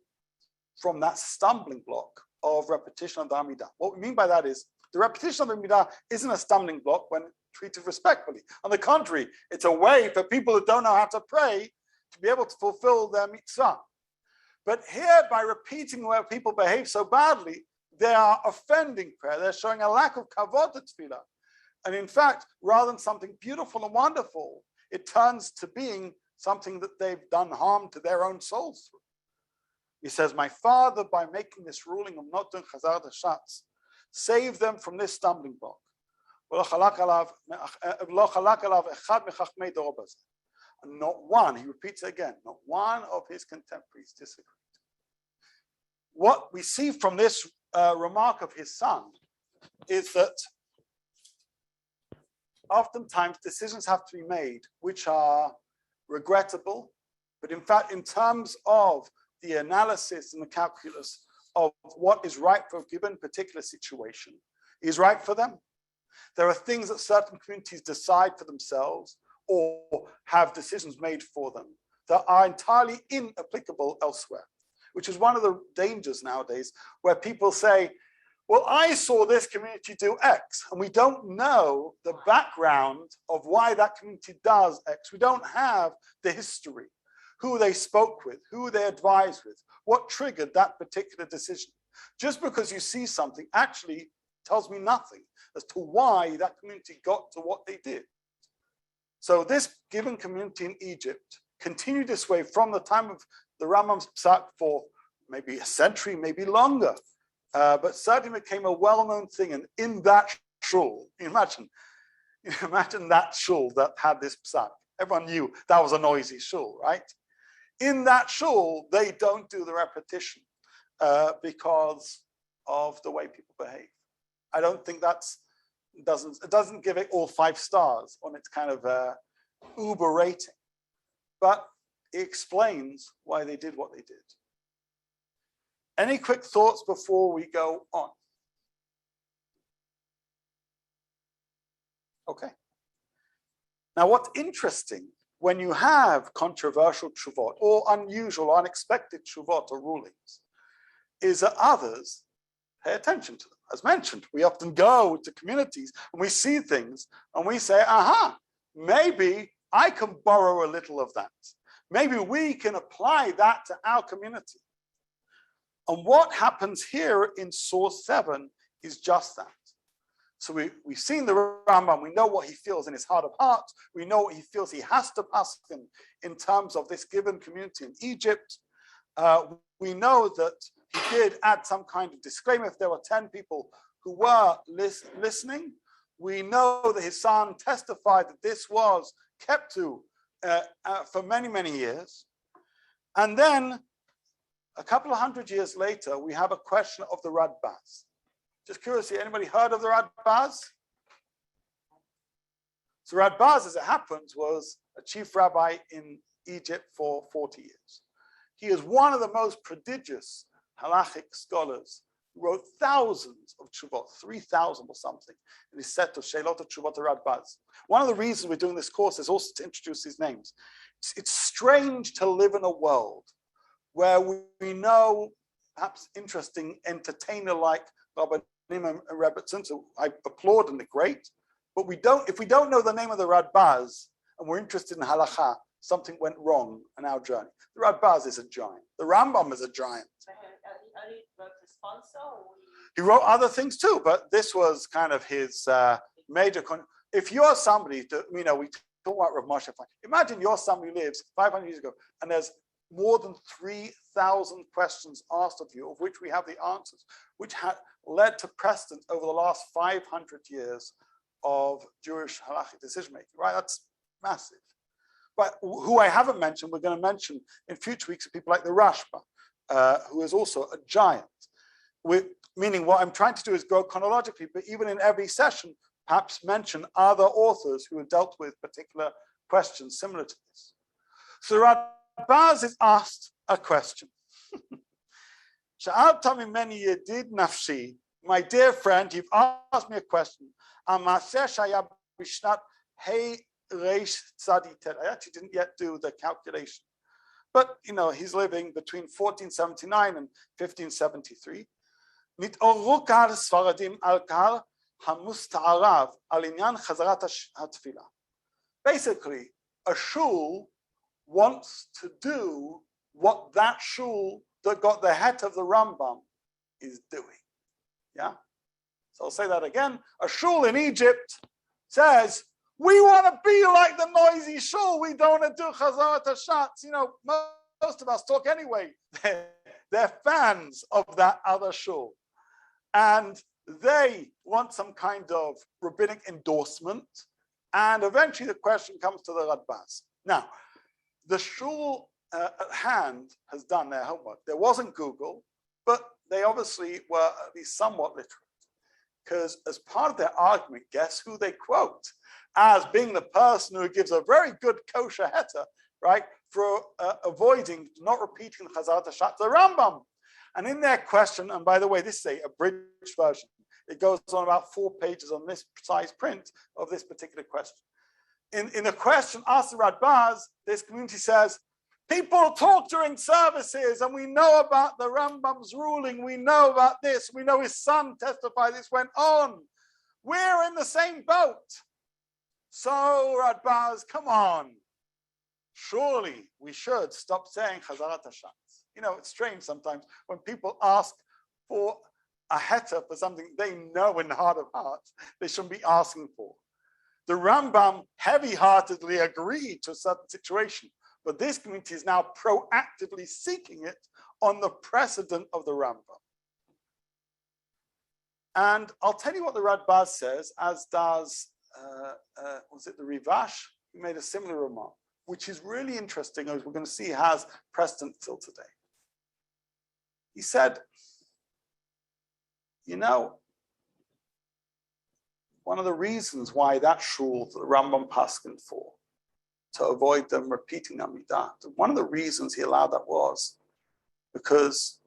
from that stumbling block of repetition of the Amidah. What we mean by that is, the repetition of the Amidah isn't a stumbling block when treated respectfully. On the contrary, it's a way for people who don't know how to pray to be able to fulfill their mitzvah. But here, by repeating where people behave so badly, they are offending prayer. They're showing a lack of kavod to tefillah. And in fact, rather than something beautiful and wonderful, it turns to being something that they've done harm to their own souls through. He says, my father, by making this ruling of not doing Chazarat HaShatz, saved them from this stumbling block. And not one, he repeats it again, not one of his contemporaries disagreed. What we see from this remark of his son is that oftentimes decisions have to be made which are regrettable, but in fact, in terms of the analysis and the calculus of what is right for a given particular situation is right for them. There are things that certain communities decide for themselves or have decisions made for them that are entirely inapplicable elsewhere, which is one of the dangers nowadays, where people say, well, I saw this community do X, and we don't know the background of why that community does X. We don't have the history, who they spoke with, who they advised with, what triggered that particular decision. Just because you see something actually tells me nothing as to why that community got to what they did. So this given community in Egypt continued this way from the time of the Rambam's psak for maybe a century, maybe longer, but certainly became a well-known thing. And in that shul, imagine that shul that had this psak. Everyone knew that was a noisy shul, right? In that shul, they don't do the repetition because of the way people behave. I don't think it doesn't give it all 5 stars on its kind of uber rating, but it explains why they did what they did. Any quick thoughts before we go on? Okay. Now, what's interesting when you have controversial teshuvot or unusual, unexpected teshuvot or rulings is that others pay attention to them. As mentioned, we often go to communities and we see things and we say, aha, maybe I can borrow a little of that. Maybe we can apply that to our community. And what happens here in source 7 is just that. So we've seen the Rambam, we know what he feels in his heart of hearts, we know what he feels he has to pass in terms of this given community in Egypt. We know that he did add some kind of disclaimer if there were 10 people who were listening. We know that his son testified that this was kept to for many, many years. And then a couple of hundred years later, we have a question of the Radbaz. Just curious, anybody heard of the Radbaz? So Radbaz, as it happens, was a chief rabbi in Egypt for 40 years. He is one of the most prodigious halachic scholars who wrote thousands of Teshuvot, 3,000 or something, in his set of Sheilot Teshuvot Radbaz. One of the reasons we're doing this course is also to introduce these names. It's strange to live in a world where we know perhaps interesting entertainer like Rabbi Nima Rebbetzin, so I applaud and they're great, but if we don't know the name of the Radbaz and we're interested in halacha, something went wrong in our journey. The Radbaz is a giant. The Rambam is a giant. Only wrote the sponsor, or He wrote other things too, but this was kind of his major. If you're somebody, we talk about Rav Moshe. Imagine you're somebody who lives 500 years ago, and there's more than 3,000 questions asked of you, of which we have the answers, which had led to precedent over the last 500 years of Jewish halachic decision making. Right? That's massive. But who I haven't mentioned, we're going to mention in future weeks, are people like the Rashba, who is also a giant. Meaning what I'm trying to do is go chronologically, but even in every session, perhaps mention other authors who have dealt with particular questions similar to this. So Radbaz is asked a question. Sha'al Tami Meni Yedid Nafshi, my dear friend, you've asked me a question. Amaseh Shaya Bishnat Hey Reish Tzadi. I actually didn't yet do the calculation. But, he's living between 1479 and 1573. נתעוררו קהל ספרדים על קהל המוסתערב על עניין חזרת התפילה. Basically, a shul wants to do what that shul that got the head of the Rambam is doing. Yeah? So I'll say that again. A shul in Egypt says, we want to be like the noisy shul. We don't want to do Chazarat HaShatz. Most of us talk anyway. They're fans of that other shul. And they want some kind of rabbinic endorsement. And eventually the question comes to the Radbaz. Now, the shul at hand has done their homework. There wasn't Google, but they obviously were at least somewhat literate. Because as part of their argument, guess who they quote as being the person who gives a very good kosher heter, right, for avoiding, not repeating the Chazarat HaShatz, the Rambam. And in their question, and by the way, this is a abridged version. It goes on about 4 pages on this precise print of this particular question. In the question asked the Radbaz, this community says, people talk during services and we know about the Rambam's ruling. We know about this. We know his son testified this went on. We're in the same boat. So Radbaz, come on. Surely we should stop saying Chazarat HaShatz. It's strange sometimes when people ask for a heter for something they know in the heart of hearts they shouldn't be asking for. The Rambam heavy-heartedly agreed to a certain situation, but this community is now proactively seeking it on the precedent of the Rambam. And I'll tell you what the Radbaz says, as does, was it the Rivash? He made a similar remark, which is really interesting, as we're going to see has precedent till today. He said, one of the reasons why that shul that the Rambam paskined for, to avoid them repeating Amidah, one of the reasons he allowed that was because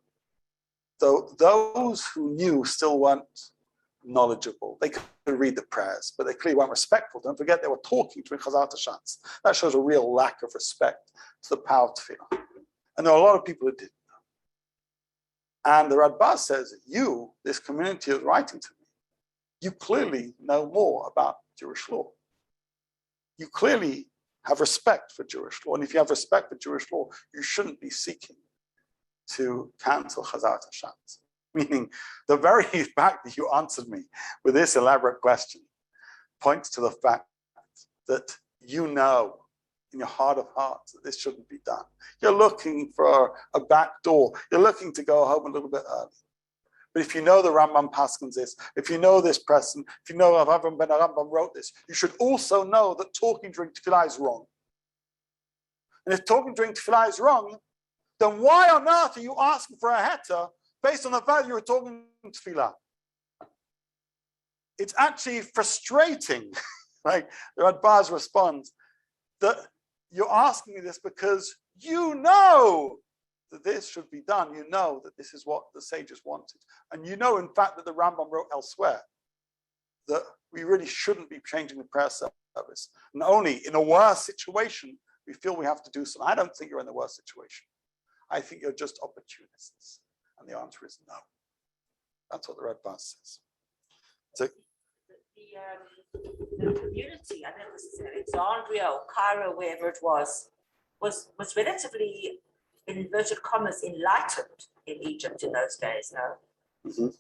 those who knew still weren't knowledgeable. They could read the prayers, but they clearly weren't respectful. Don't forget they were talking during Chazarat HaShatz. That shows a real lack of respect to the power of tefillah. And there are a lot of people who didn't. And the Radbaz says, you, this community is writing to me. You clearly know more about Jewish law. You clearly have respect for Jewish law. And if you have respect for Jewish law, you shouldn't be seeking to cancel Chazarat HaShatz. Meaning, the very fact that you answered me with this elaborate question points to the fact that you know in your heart of hearts that this shouldn't be done. You're looking for a back door. You're looking to go home a little bit early. But if you know the Rambam paskins this, if you know this person, if you know Avram ben Rambam wrote this, you should also know that talking during tefillah is wrong. And if talking during tefillah is wrong, then why on earth are you asking for a heter based on the fact you were talking tefillah? It's actually frustrating. Like the Radbaz responds that you're asking me this because you know that this should be done. You know that this is what the sages wanted. And you know, in fact, that the Rambam wrote elsewhere that we really shouldn't be changing the prayer service. And only in a worse situation, we feel we have to do something. I don't think you're in the worst situation. I think you're just opportunists. And the answer is no. That's what the Radbaz says. So, the community, I know this is in Alexandria or Cairo, wherever it was relatively, in inverted commas, enlightened in Egypt in those days. No,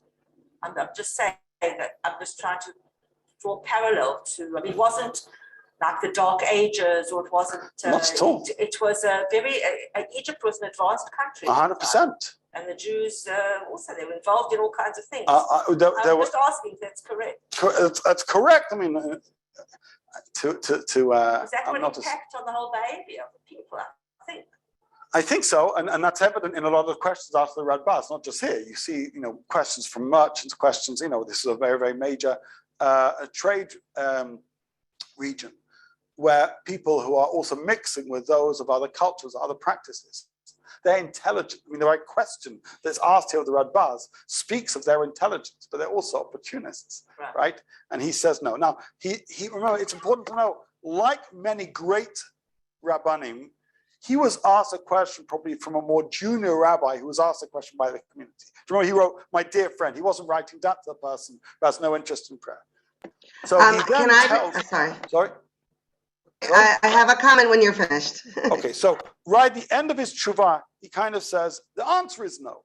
I'm just saying that I'm just trying to draw parallel to. I mean, it wasn't like the Dark Ages, or it wasn't. Not at all. It was a very. Egypt was an advanced country. 100%. And the Jews also, they were involved in all kinds of things. I'm just asking if that's correct. That's correct. I mean, Is that an impact on the whole behavior of the people? I think so, and that's evident in a lot of questions after the Radbaz, not just here. You see, questions from merchants, questions. This is a very, very major trade region where people who are also mixing with those of other cultures, other practices. They're intelligent. I mean, the right question that's asked here of the Radbaz speaks of their intelligence, but they're also opportunists, right? And he says no. Now, he remember, it's important to know, like many great Rabbanim, he was asked a question probably from a more junior rabbi who was asked a question by the community. Do you remember he wrote, "My dear friend"? He wasn't writing that to the person who has no interest in prayer. So he then tells. Sorry. I have a comment when you're finished. Okay, so right at the end of his teshuvah, he kind of says, the answer is no.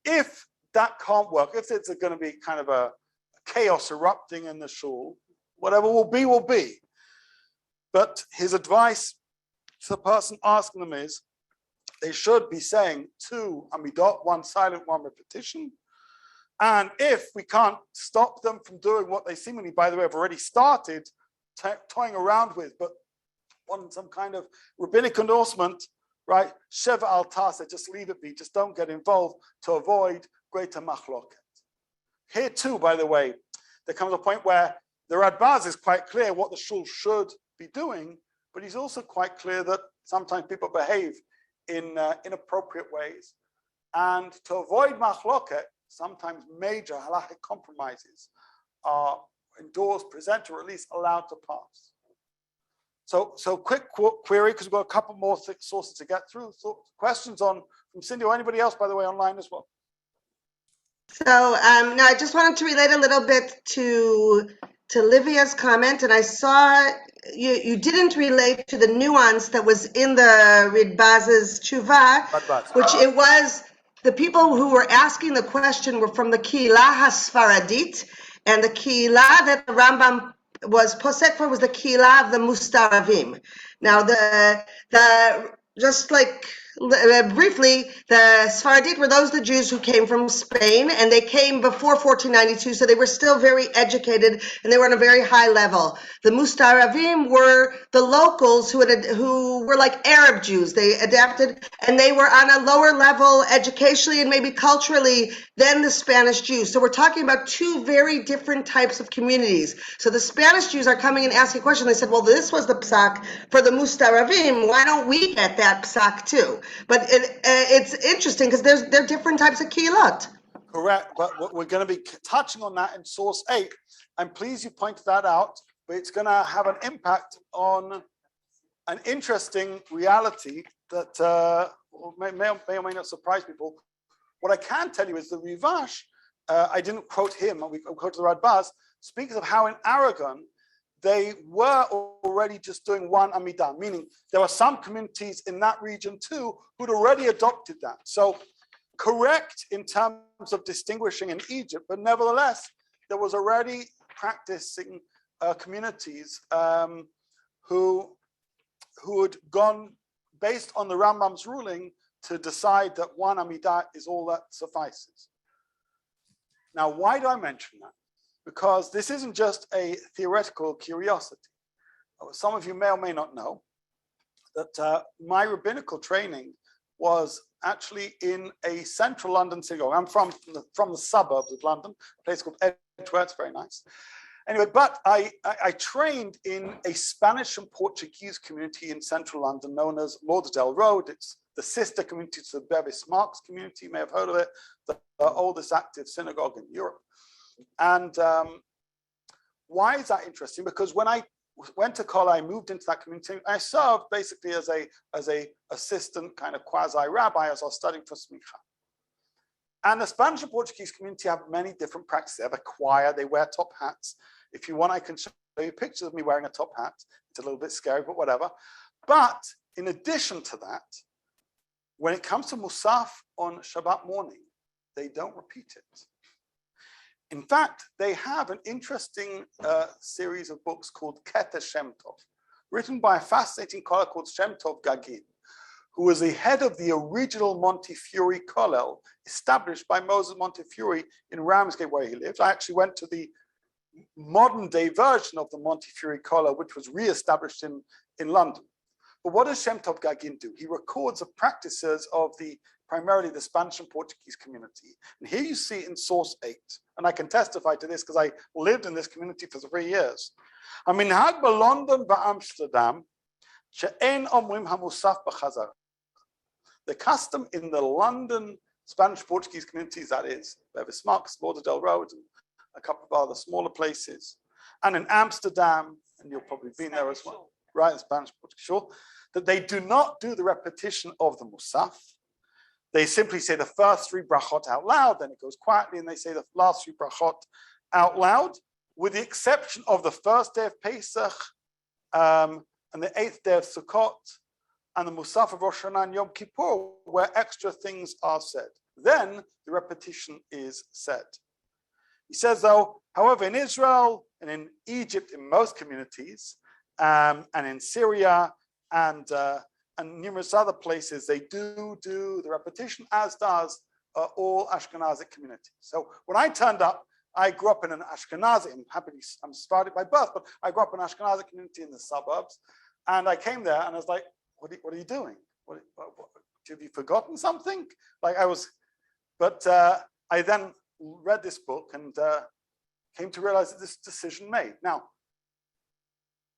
If that can't work, if it's going to be kind of a chaos erupting in the shul, whatever will be, will be. But his advice to the person asking them is, they should be saying 2 amidot, 1 silent, 1 repetition. And if we can't stop them from doing what they seemingly, by the way, have already started toying around with, but want some kind of rabbinic endorsement, right? Sheva al tase, just leave it be, just don't get involved to avoid greater machloket. Here too, by the way, there comes a point where the Radbaz is quite clear what the shul should be doing, but he's also quite clear that sometimes people behave in inappropriate ways. And to avoid machloket, sometimes major halachic compromises are endorsed, presented, or at least allowed to pass. So quick query, because we've got a couple more sources to get through. So questions from Cindy or anybody else, by the way, online as well. So no, I just wanted to relate a little bit to Livia's comment, and I saw you didn't relate to the nuance that was in the Radbaz's tshuva, which it was the people who were asking the question were from the Keilah HaSfaradit, and the Keilah that the Rambam was posek for was the Keilah of the Mustaravim. Now just like briefly, the Sfaradit were the Jews who came from Spain, and they came before 1492, so they were still very educated and they were on a very high level. The Mustaravim were the locals who were like Arab Jews. They adapted, and they were on a lower level educationally and maybe culturally than the Spanish Jews. So we're talking about 2 very different types of communities. So the Spanish Jews are coming and asking a question. They said, well, this was the psak for the Mustaravim. Why don't we get that psak too? But it's interesting because they're different types of keilot. Correct, but we're going to be touching on that in source 8. I'm pleased you pointed that out, but it's going to have an impact on an interesting reality that may or may not surprise people. What I can tell you is the Rivash, I didn't quote him, we quoted the Radbaz, speaks of how in Aragon, they were already just doing one Amidah, meaning there were some communities in that region too who'd already adopted that. So correct in terms of distinguishing in Egypt, but nevertheless, there was already practicing communities who had gone based on the Rambam's ruling to decide that one Amidah is all that suffices. Now, why do I mention that? Because this isn't just a theoretical curiosity. Some of you may or may not know that my rabbinical training was actually in a central London synagogue. I'm from the suburbs of London, a place called Edgware, it's very nice. Anyway, but I trained in a Spanish and Portuguese community in central London known as Lauderdale Road. It's the sister community to the Bevis Marks community, you may have heard of it, the oldest active synagogue in Europe. And why is that interesting? Because when I went to college, I moved into that community. I served basically as a assistant kind of quasi-rabbi as I was studying for smicha. And the Spanish and Portuguese community have many different practices. They have a choir, they wear top hats. If you want, I can show you pictures of me wearing a top hat. It's a little bit scary, but whatever. But in addition to that, when it comes to Musaf on Shabbat morning, they don't repeat it. In fact, they have an interesting series of books called Keter Shem Tov, written by a fascinating scholar called Shem Tov Gagin, who was the head of the original Montefiore Kollel, established by Moses Montefiore in Ramsgate, where he lived. I actually went to the modern day version of the Montefiore Kollel, which was re-established in London. But what does Shem Tov Gagin do? He records the practices of primarily the Spanish and Portuguese community. And here you see in source 8, and I can testify to this because I lived in this community for 3 years. Aminhag London Amsterdam, she'en omrim hamusaf b'Chazarat. The custom in the London Spanish Portuguese communities, that is, Bevis Marks, Lauderdale Road, and a couple of other smaller places, and in Amsterdam, and you'll probably be there as well, right, in Spanish Portuguese, sure, that they do not do the repetition of the Musaf. They simply say the first 3 brachot out loud, then it goes quietly, and they say the last 3 brachot out loud, with the exception of the first day of Pesach and the 8th day of Sukkot, and the Musaf of Rosh Hashanah and Yom Kippur, where extra things are said. Then the repetition is said. He says, though, however, in Israel and in Egypt, in most communities, and in Syria and numerous other places, they do the repetition, as does all Ashkenazic communities. So when I turned up, I grew up in an Ashkenazi, I'm Sephardic by birth, but I grew up in an Ashkenazi community in the suburbs. And I came there and I was like, what are you doing? Have you forgotten something? I then read this book and came to realize that this decision made. Now,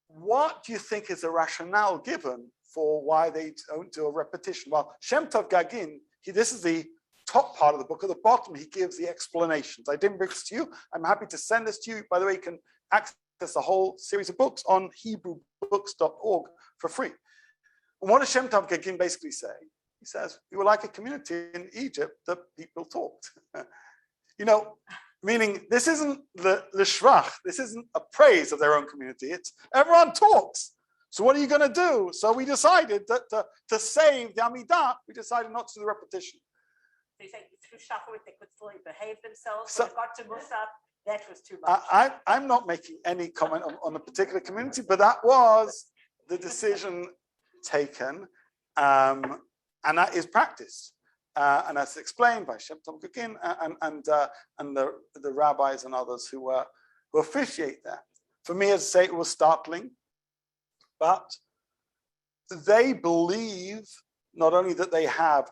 what do you think is the rationale given for why they don't do a repetition? Well, Shem Tov Gagin, this is the top part of the book. At the bottom, he gives the explanations. I didn't bring this to you. I'm happy to send this to you. By the way, you can access the whole series of books on HebrewBooks.org for free. And what does Shem Tov Gagin basically say? He says, we were like a community in Egypt that people talked. Meaning this isn't the shvach, this isn't a praise of their own community, it's everyone talks. So what are you going to do? So we decided that to save the Amidah, we decided not to do the repetition. So you say through Shacharit they could fully behave themselves, so when it got to Musaf, that was too much. I'm not making any comment on a particular community, but that was the decision taken, and that is practice. And that's explained by Shem Tov Gagin and the rabbis and others who officiate that. For me, as I say, it was startling, but they believe not only that they have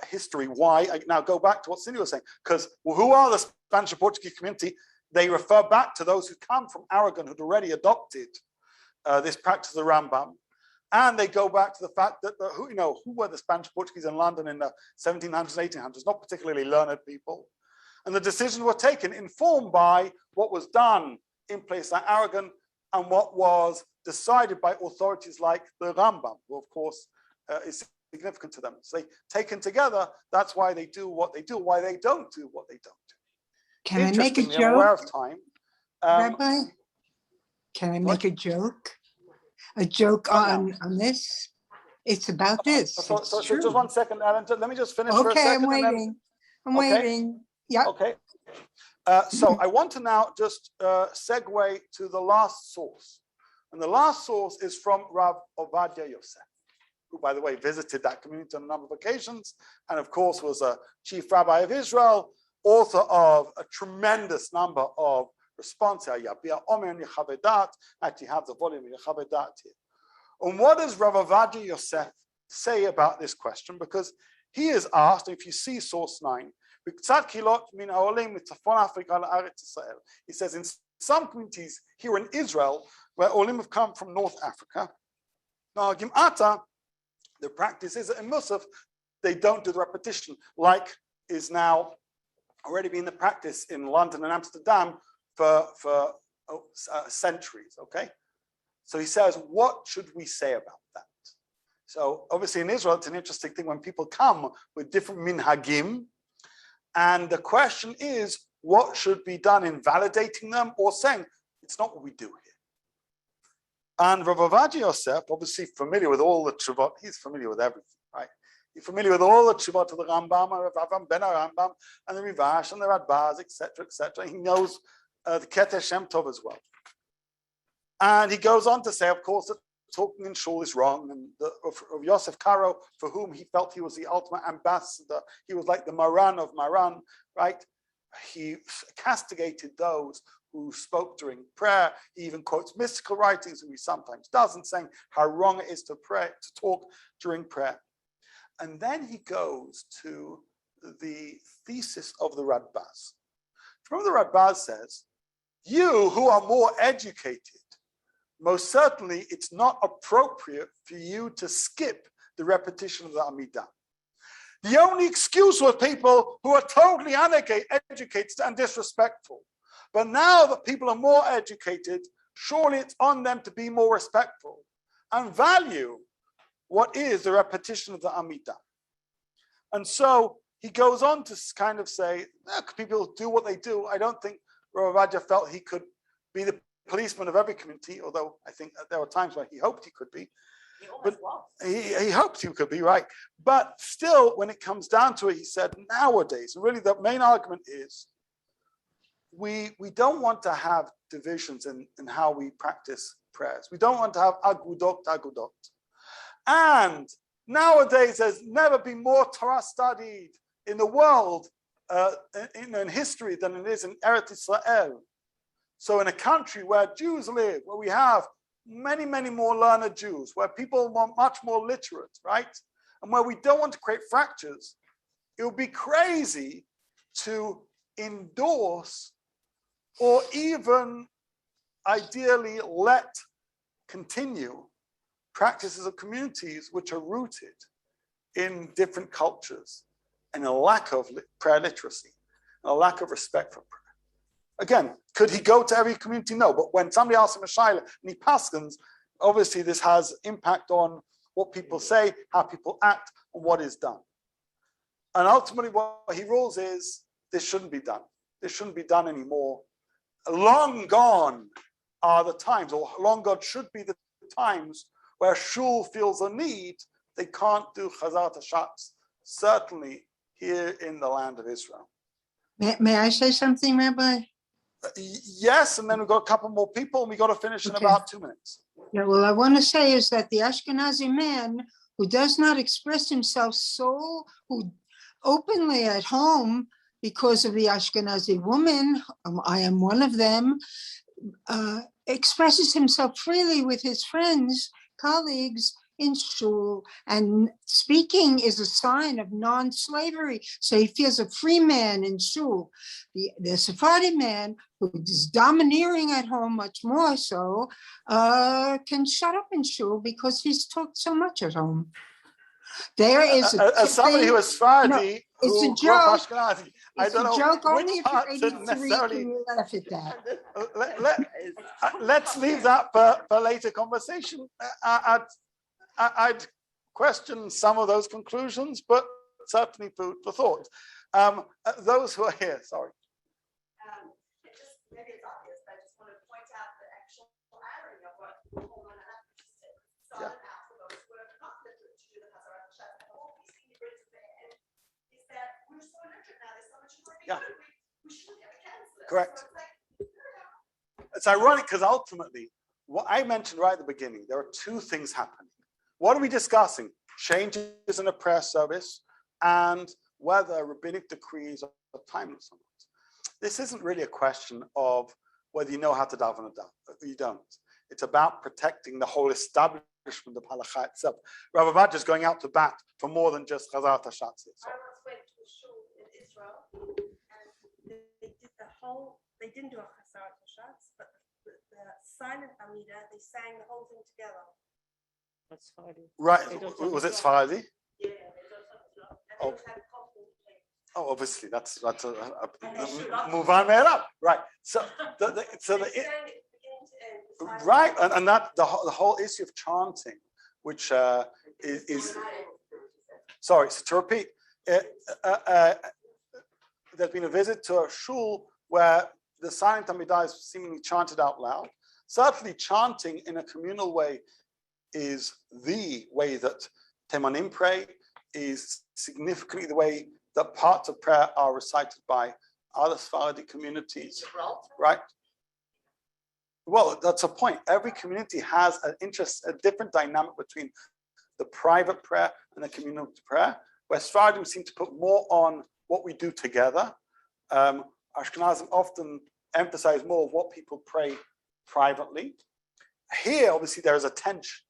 history. Why? I now go back to what Cindy was saying, because who are the Spanish and Portuguese community? They refer back to those who come from Aragon who'd already adopted this practice of the Rambam. And they go back to the fact that who were the Spanish Portuguese in London in the 1700s, 1800s, not particularly learned people. And the decisions were taken, informed by what was done in places like Aragon and what was decided by authorities like the Rambam, who of course is significant to them. So they taken together, that's why they do what they do, why they don't do what they don't do. Can I make a Interestingly, I'm aware joke, of time. Rabbi? Can I make a joke? A joke on this? It's about this. So It's just true. 1 second, Alan. Let me just finish for a Okay, second. I'm and then- waiting. I'm Okay. waiting. Yeah. Okay. So I want to now just segue to the last source. And the last source is from Rav Ovadia Yosef, who, by the way, visited that community on a number of occasions, and of course was a chief rabbi of Israel, author of a tremendous number of responses. Actually have the volume of Yechavedat here. And what does Rav Ovadia Yosef say about this question? Because he is asked, if you see source 9, he says in some communities here in Israel, where Olim have come from North Africa, now Gim'ata, the practice is in Musaf, they don't do the repetition, like is now already been the practice in London and Amsterdam for centuries, okay? So he says, what should we say about that? So obviously in Israel, it's an interesting thing when people come with different minhagim, and the question is, what should be done in validating them or saying, it's not what we do here? And Rav Ovadia Yosef, obviously familiar with all the Teshuvot, he's familiar with everything, right? He's familiar with all the Teshuvot of the Rambam, Rav Ben Rambam, and the Rivash, and the Radbaz, etc., etc. He knows the Keter Shem Tov as well. And he goes on to say, of course, that talking in shul is wrong, and of Yosef Karo, for whom he felt he was the ultimate ambassador, he was like the Maran of Maran, right? He castigated those who spoke during prayer. He even quotes mystical writings, and he sometimes doesn't, saying how wrong it is to pray, to talk during prayer. And then he goes to the thesis of the Radbaz. Remember, the Radbaz says, you who are more educated, most certainly it's not appropriate for you to skip the repetition of the Amidah. The only excuse was people who are totally uneducated and disrespectful. But now that people are more educated, surely it's on them to be more respectful and value what is the repetition of the Amidah. And so he goes on to kind of say, look, people do what they do. I don't think Rav Ovadia felt he could be the policeman of every community, although I think that there were times where he hoped he could be. He almost was. He hoped he could be, right. But still, when it comes down to it, he said, nowadays, and really the main argument is, we don't want to have divisions in how we practice prayers. We don't want to have agudot. And nowadays, there's never been more Torah studied in the world, in history, than it is in Eretz Israel. So in a country where Jews live, where we have many, many more learned Jews, where people are much more literate, right? And where we don't want to create fractures, it would be crazy to endorse or even ideally let continue practices of communities which are rooted in different cultures and a lack of prayer literacy, a lack of respect for prayer. Again, could he go to every community? No, but when somebody asks him a shaila and he paskins, obviously this has impact on what people say, how people act, and what is done. And ultimately what he rules is, this shouldn't be done. This shouldn't be done anymore. Long gone are the times, or long gone should be the times where shul feels a need, they can't do Chazarat HaShatz, certainly here in the land of Israel. May I say something, Rabbi? Yes, and then we've got a couple more people, and we got to finish in about 2 minutes. Yeah, well, I want to say is that the Ashkenazi man who does not express himself who openly at home because of the Ashkenazi woman, I am one of them, expresses himself freely with his friends, colleagues in shul, and speaking is a sign of non-slavery. So he feels a free man in shul. The Sephardi man, who is domineering at home much more so, can shut up in shul because he's talked so much at home. There is as somebody who is Sephardi, it's who a grew up joke. Ashkenazi, I It's don't a know joke only which if you're parts 83 necessarily. can you laugh at that. Let's leave that for later conversation. I'd question some of those conclusions, but certainly food for thought. Those who are here, sorry. It just, maybe it's obvious, but I just want to point out the actual irony of what Holman and I just said. Started out for those who are not literate to do the Chazarat HaShatz, and all these things brings to the end is that we're so literate now, there's so much more we Yeah. do, we shouldn't ever cancel it. Correct. So it's like, It's ironic because ultimately, what I mentioned right at the beginning, there are two things happening. What are we discussing? Changes in the prayer service and whether rabbinic decrees are timeless or not. This isn't really a question of whether you know how to daven or you don't. It's about protecting the whole establishment of halakha itself. Rav Avad is going out to bat for more than just Chazarat HaShatz. I once went to a shul in Israel, and they did they didn't do a Chazarat HaShatz, but the silent Amida, they sang the whole thing together. That's Friday. Right, was it Sfaradi? Yeah, they don't have to. Oh. And they had confidence. Oh, obviously, that's a And they should not. move on made up. Right. So They sang it beginning to end. the silent right, Amida. and that the whole issue of chanting, which is sorry. So to repeat, there's been a visit to a shul where the silent Amidah is seemingly chanted out loud. Certainly, chanting in a communal way is the way that Temanim pray, is significantly the way that parts of prayer are recited by other Sephardi communities, right? Well, that's a point. Every community has a different dynamic between the private prayer and the communal prayer, where Sephardim seem to put more on what we do together. Ashkenazim often emphasize more of what people pray privately. Here, obviously, there is a tension.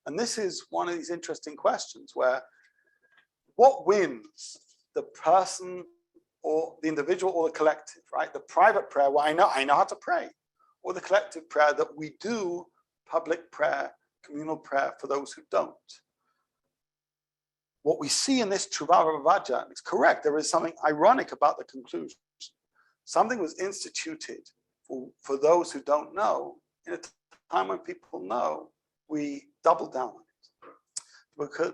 And this is one of these interesting questions where what wins, the person or the individual or the collective, right? The private prayer, well, I know how to pray, or the collective prayer that we do, public prayer, communal prayer for those who don't. What we see in this Teshuvah Ravaja, it's correct, there is something ironic about the conclusion. Something was instituted for those who don't know. In a time when people know, we double down on it.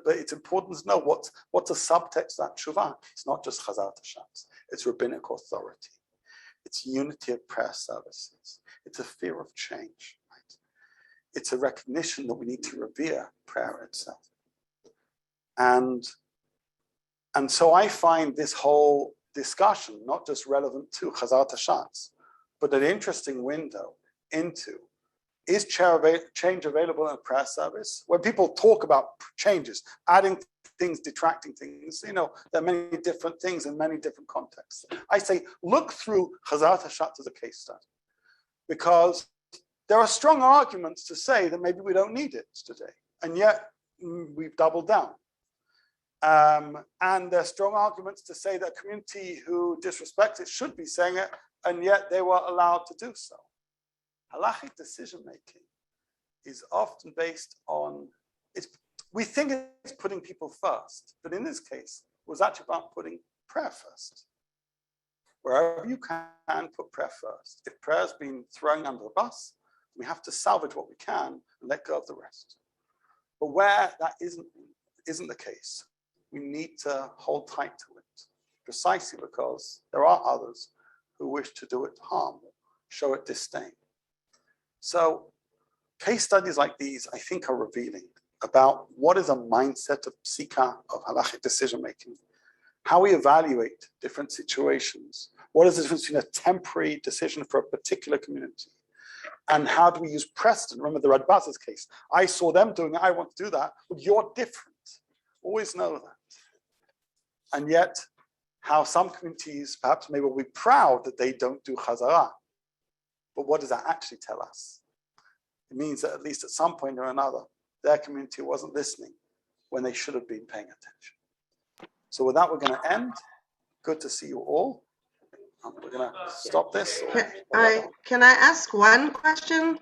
But it's important to know what's a subtext of that Teshuvah. It's not just Chazarat HaShatz. It's rabbinic authority. It's unity of prayer services. It's a fear of change. Right? It's a recognition that we need to revere prayer itself. And so I find this whole discussion not just relevant to Chazarat HaShatz, but an interesting window into, is change available in a prayer service? When people talk about changes, adding things, detracting things, there are many different things in many different contexts. I say, look through Chazarat HaShatz as a case study, because there are strong arguments to say that maybe we don't need it today, and yet we've doubled down. And there are strong arguments to say that a community who disrespects it should be saying it, and yet they were allowed to do so. Halachic decision-making is often based on, we think it's putting people first, but in this case, it was actually about putting prayer first. Wherever you can, put prayer first. If prayer's been thrown under the bus, we have to salvage what we can and let go of the rest. But where that isn't the case, we need to hold tight to it, precisely because there are others who wish to do it harm, show it disdain. So case studies like these, I think, are revealing about what is a mindset of psika, of halachic decision-making, how we evaluate different situations, what is the difference between a temporary decision for a particular community, and how do we use precedent? Remember the Radbaz's case. I saw them doing it, I want to do that, but you're different. Always know that. And yet, how some communities perhaps maybe will be proud that they don't do Chazarat. But what does that actually tell us? It means that at least at some point or another, their community wasn't listening when they should have been paying attention. So with that, we're going to end. Good to see you all. We're going to stop this. Can I ask one question?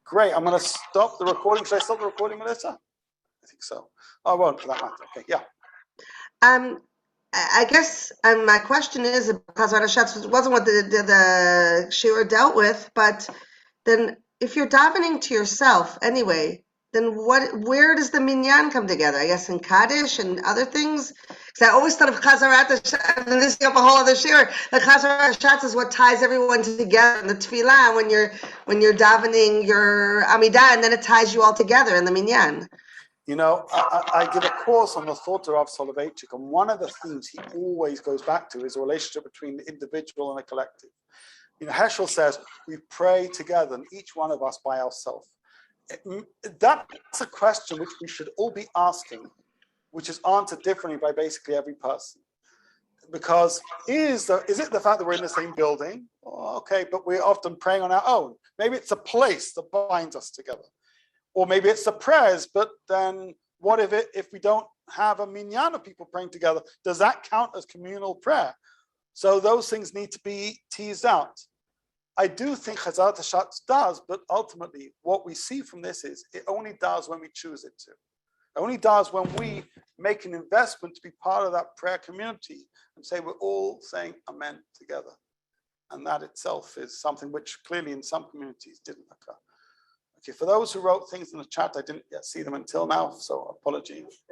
Great. I'm going to stop the recording. Should I stop the recording, Melissa? I think so. Oh, I won't for that matter. Okay, yeah. I guess my question is, Chazarat HaShatz wasn't what the shiur dealt with, but then if you're davening to yourself anyway, then where does the minyan come together? I guess in Kaddish and other things? Because I always thought of Chazarat, and this is up a whole other share. The Chazarat HaShatz is what ties everyone together in the tefillah when you're davening your Amidah, and then it ties you all together in the minyan. You know, I did a course on the thought of Soloveitchik, and one of the themes he always goes back to is the relationship between the individual and the collective. You know, Heschel says we pray together, and each one of us by ourselves. That's a question which we should all be asking, which is answered differently by basically every person. Because is it the fact that we're in the same building? Oh, okay, but we're often praying on our own. Maybe it's a place that binds us together. Or maybe it's the prayers, but then what if we don't have a minyan of people praying together? Does that count as communal prayer? So those things need to be teased out. I do think Chazarat HaShatz does, but ultimately what we see from this is it only does when we choose it to. It only does when we make an investment to be part of that prayer community and say we're all saying amen together. And that itself is something which clearly in some communities didn't occur. Okay, for those who wrote things in the chat, I didn't yet see them until now, so apologies.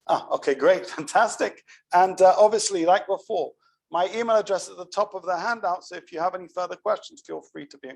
Okay, great, fantastic. And obviously, like before, my email address is at the top of the handout, so if you have any further questions, feel free to be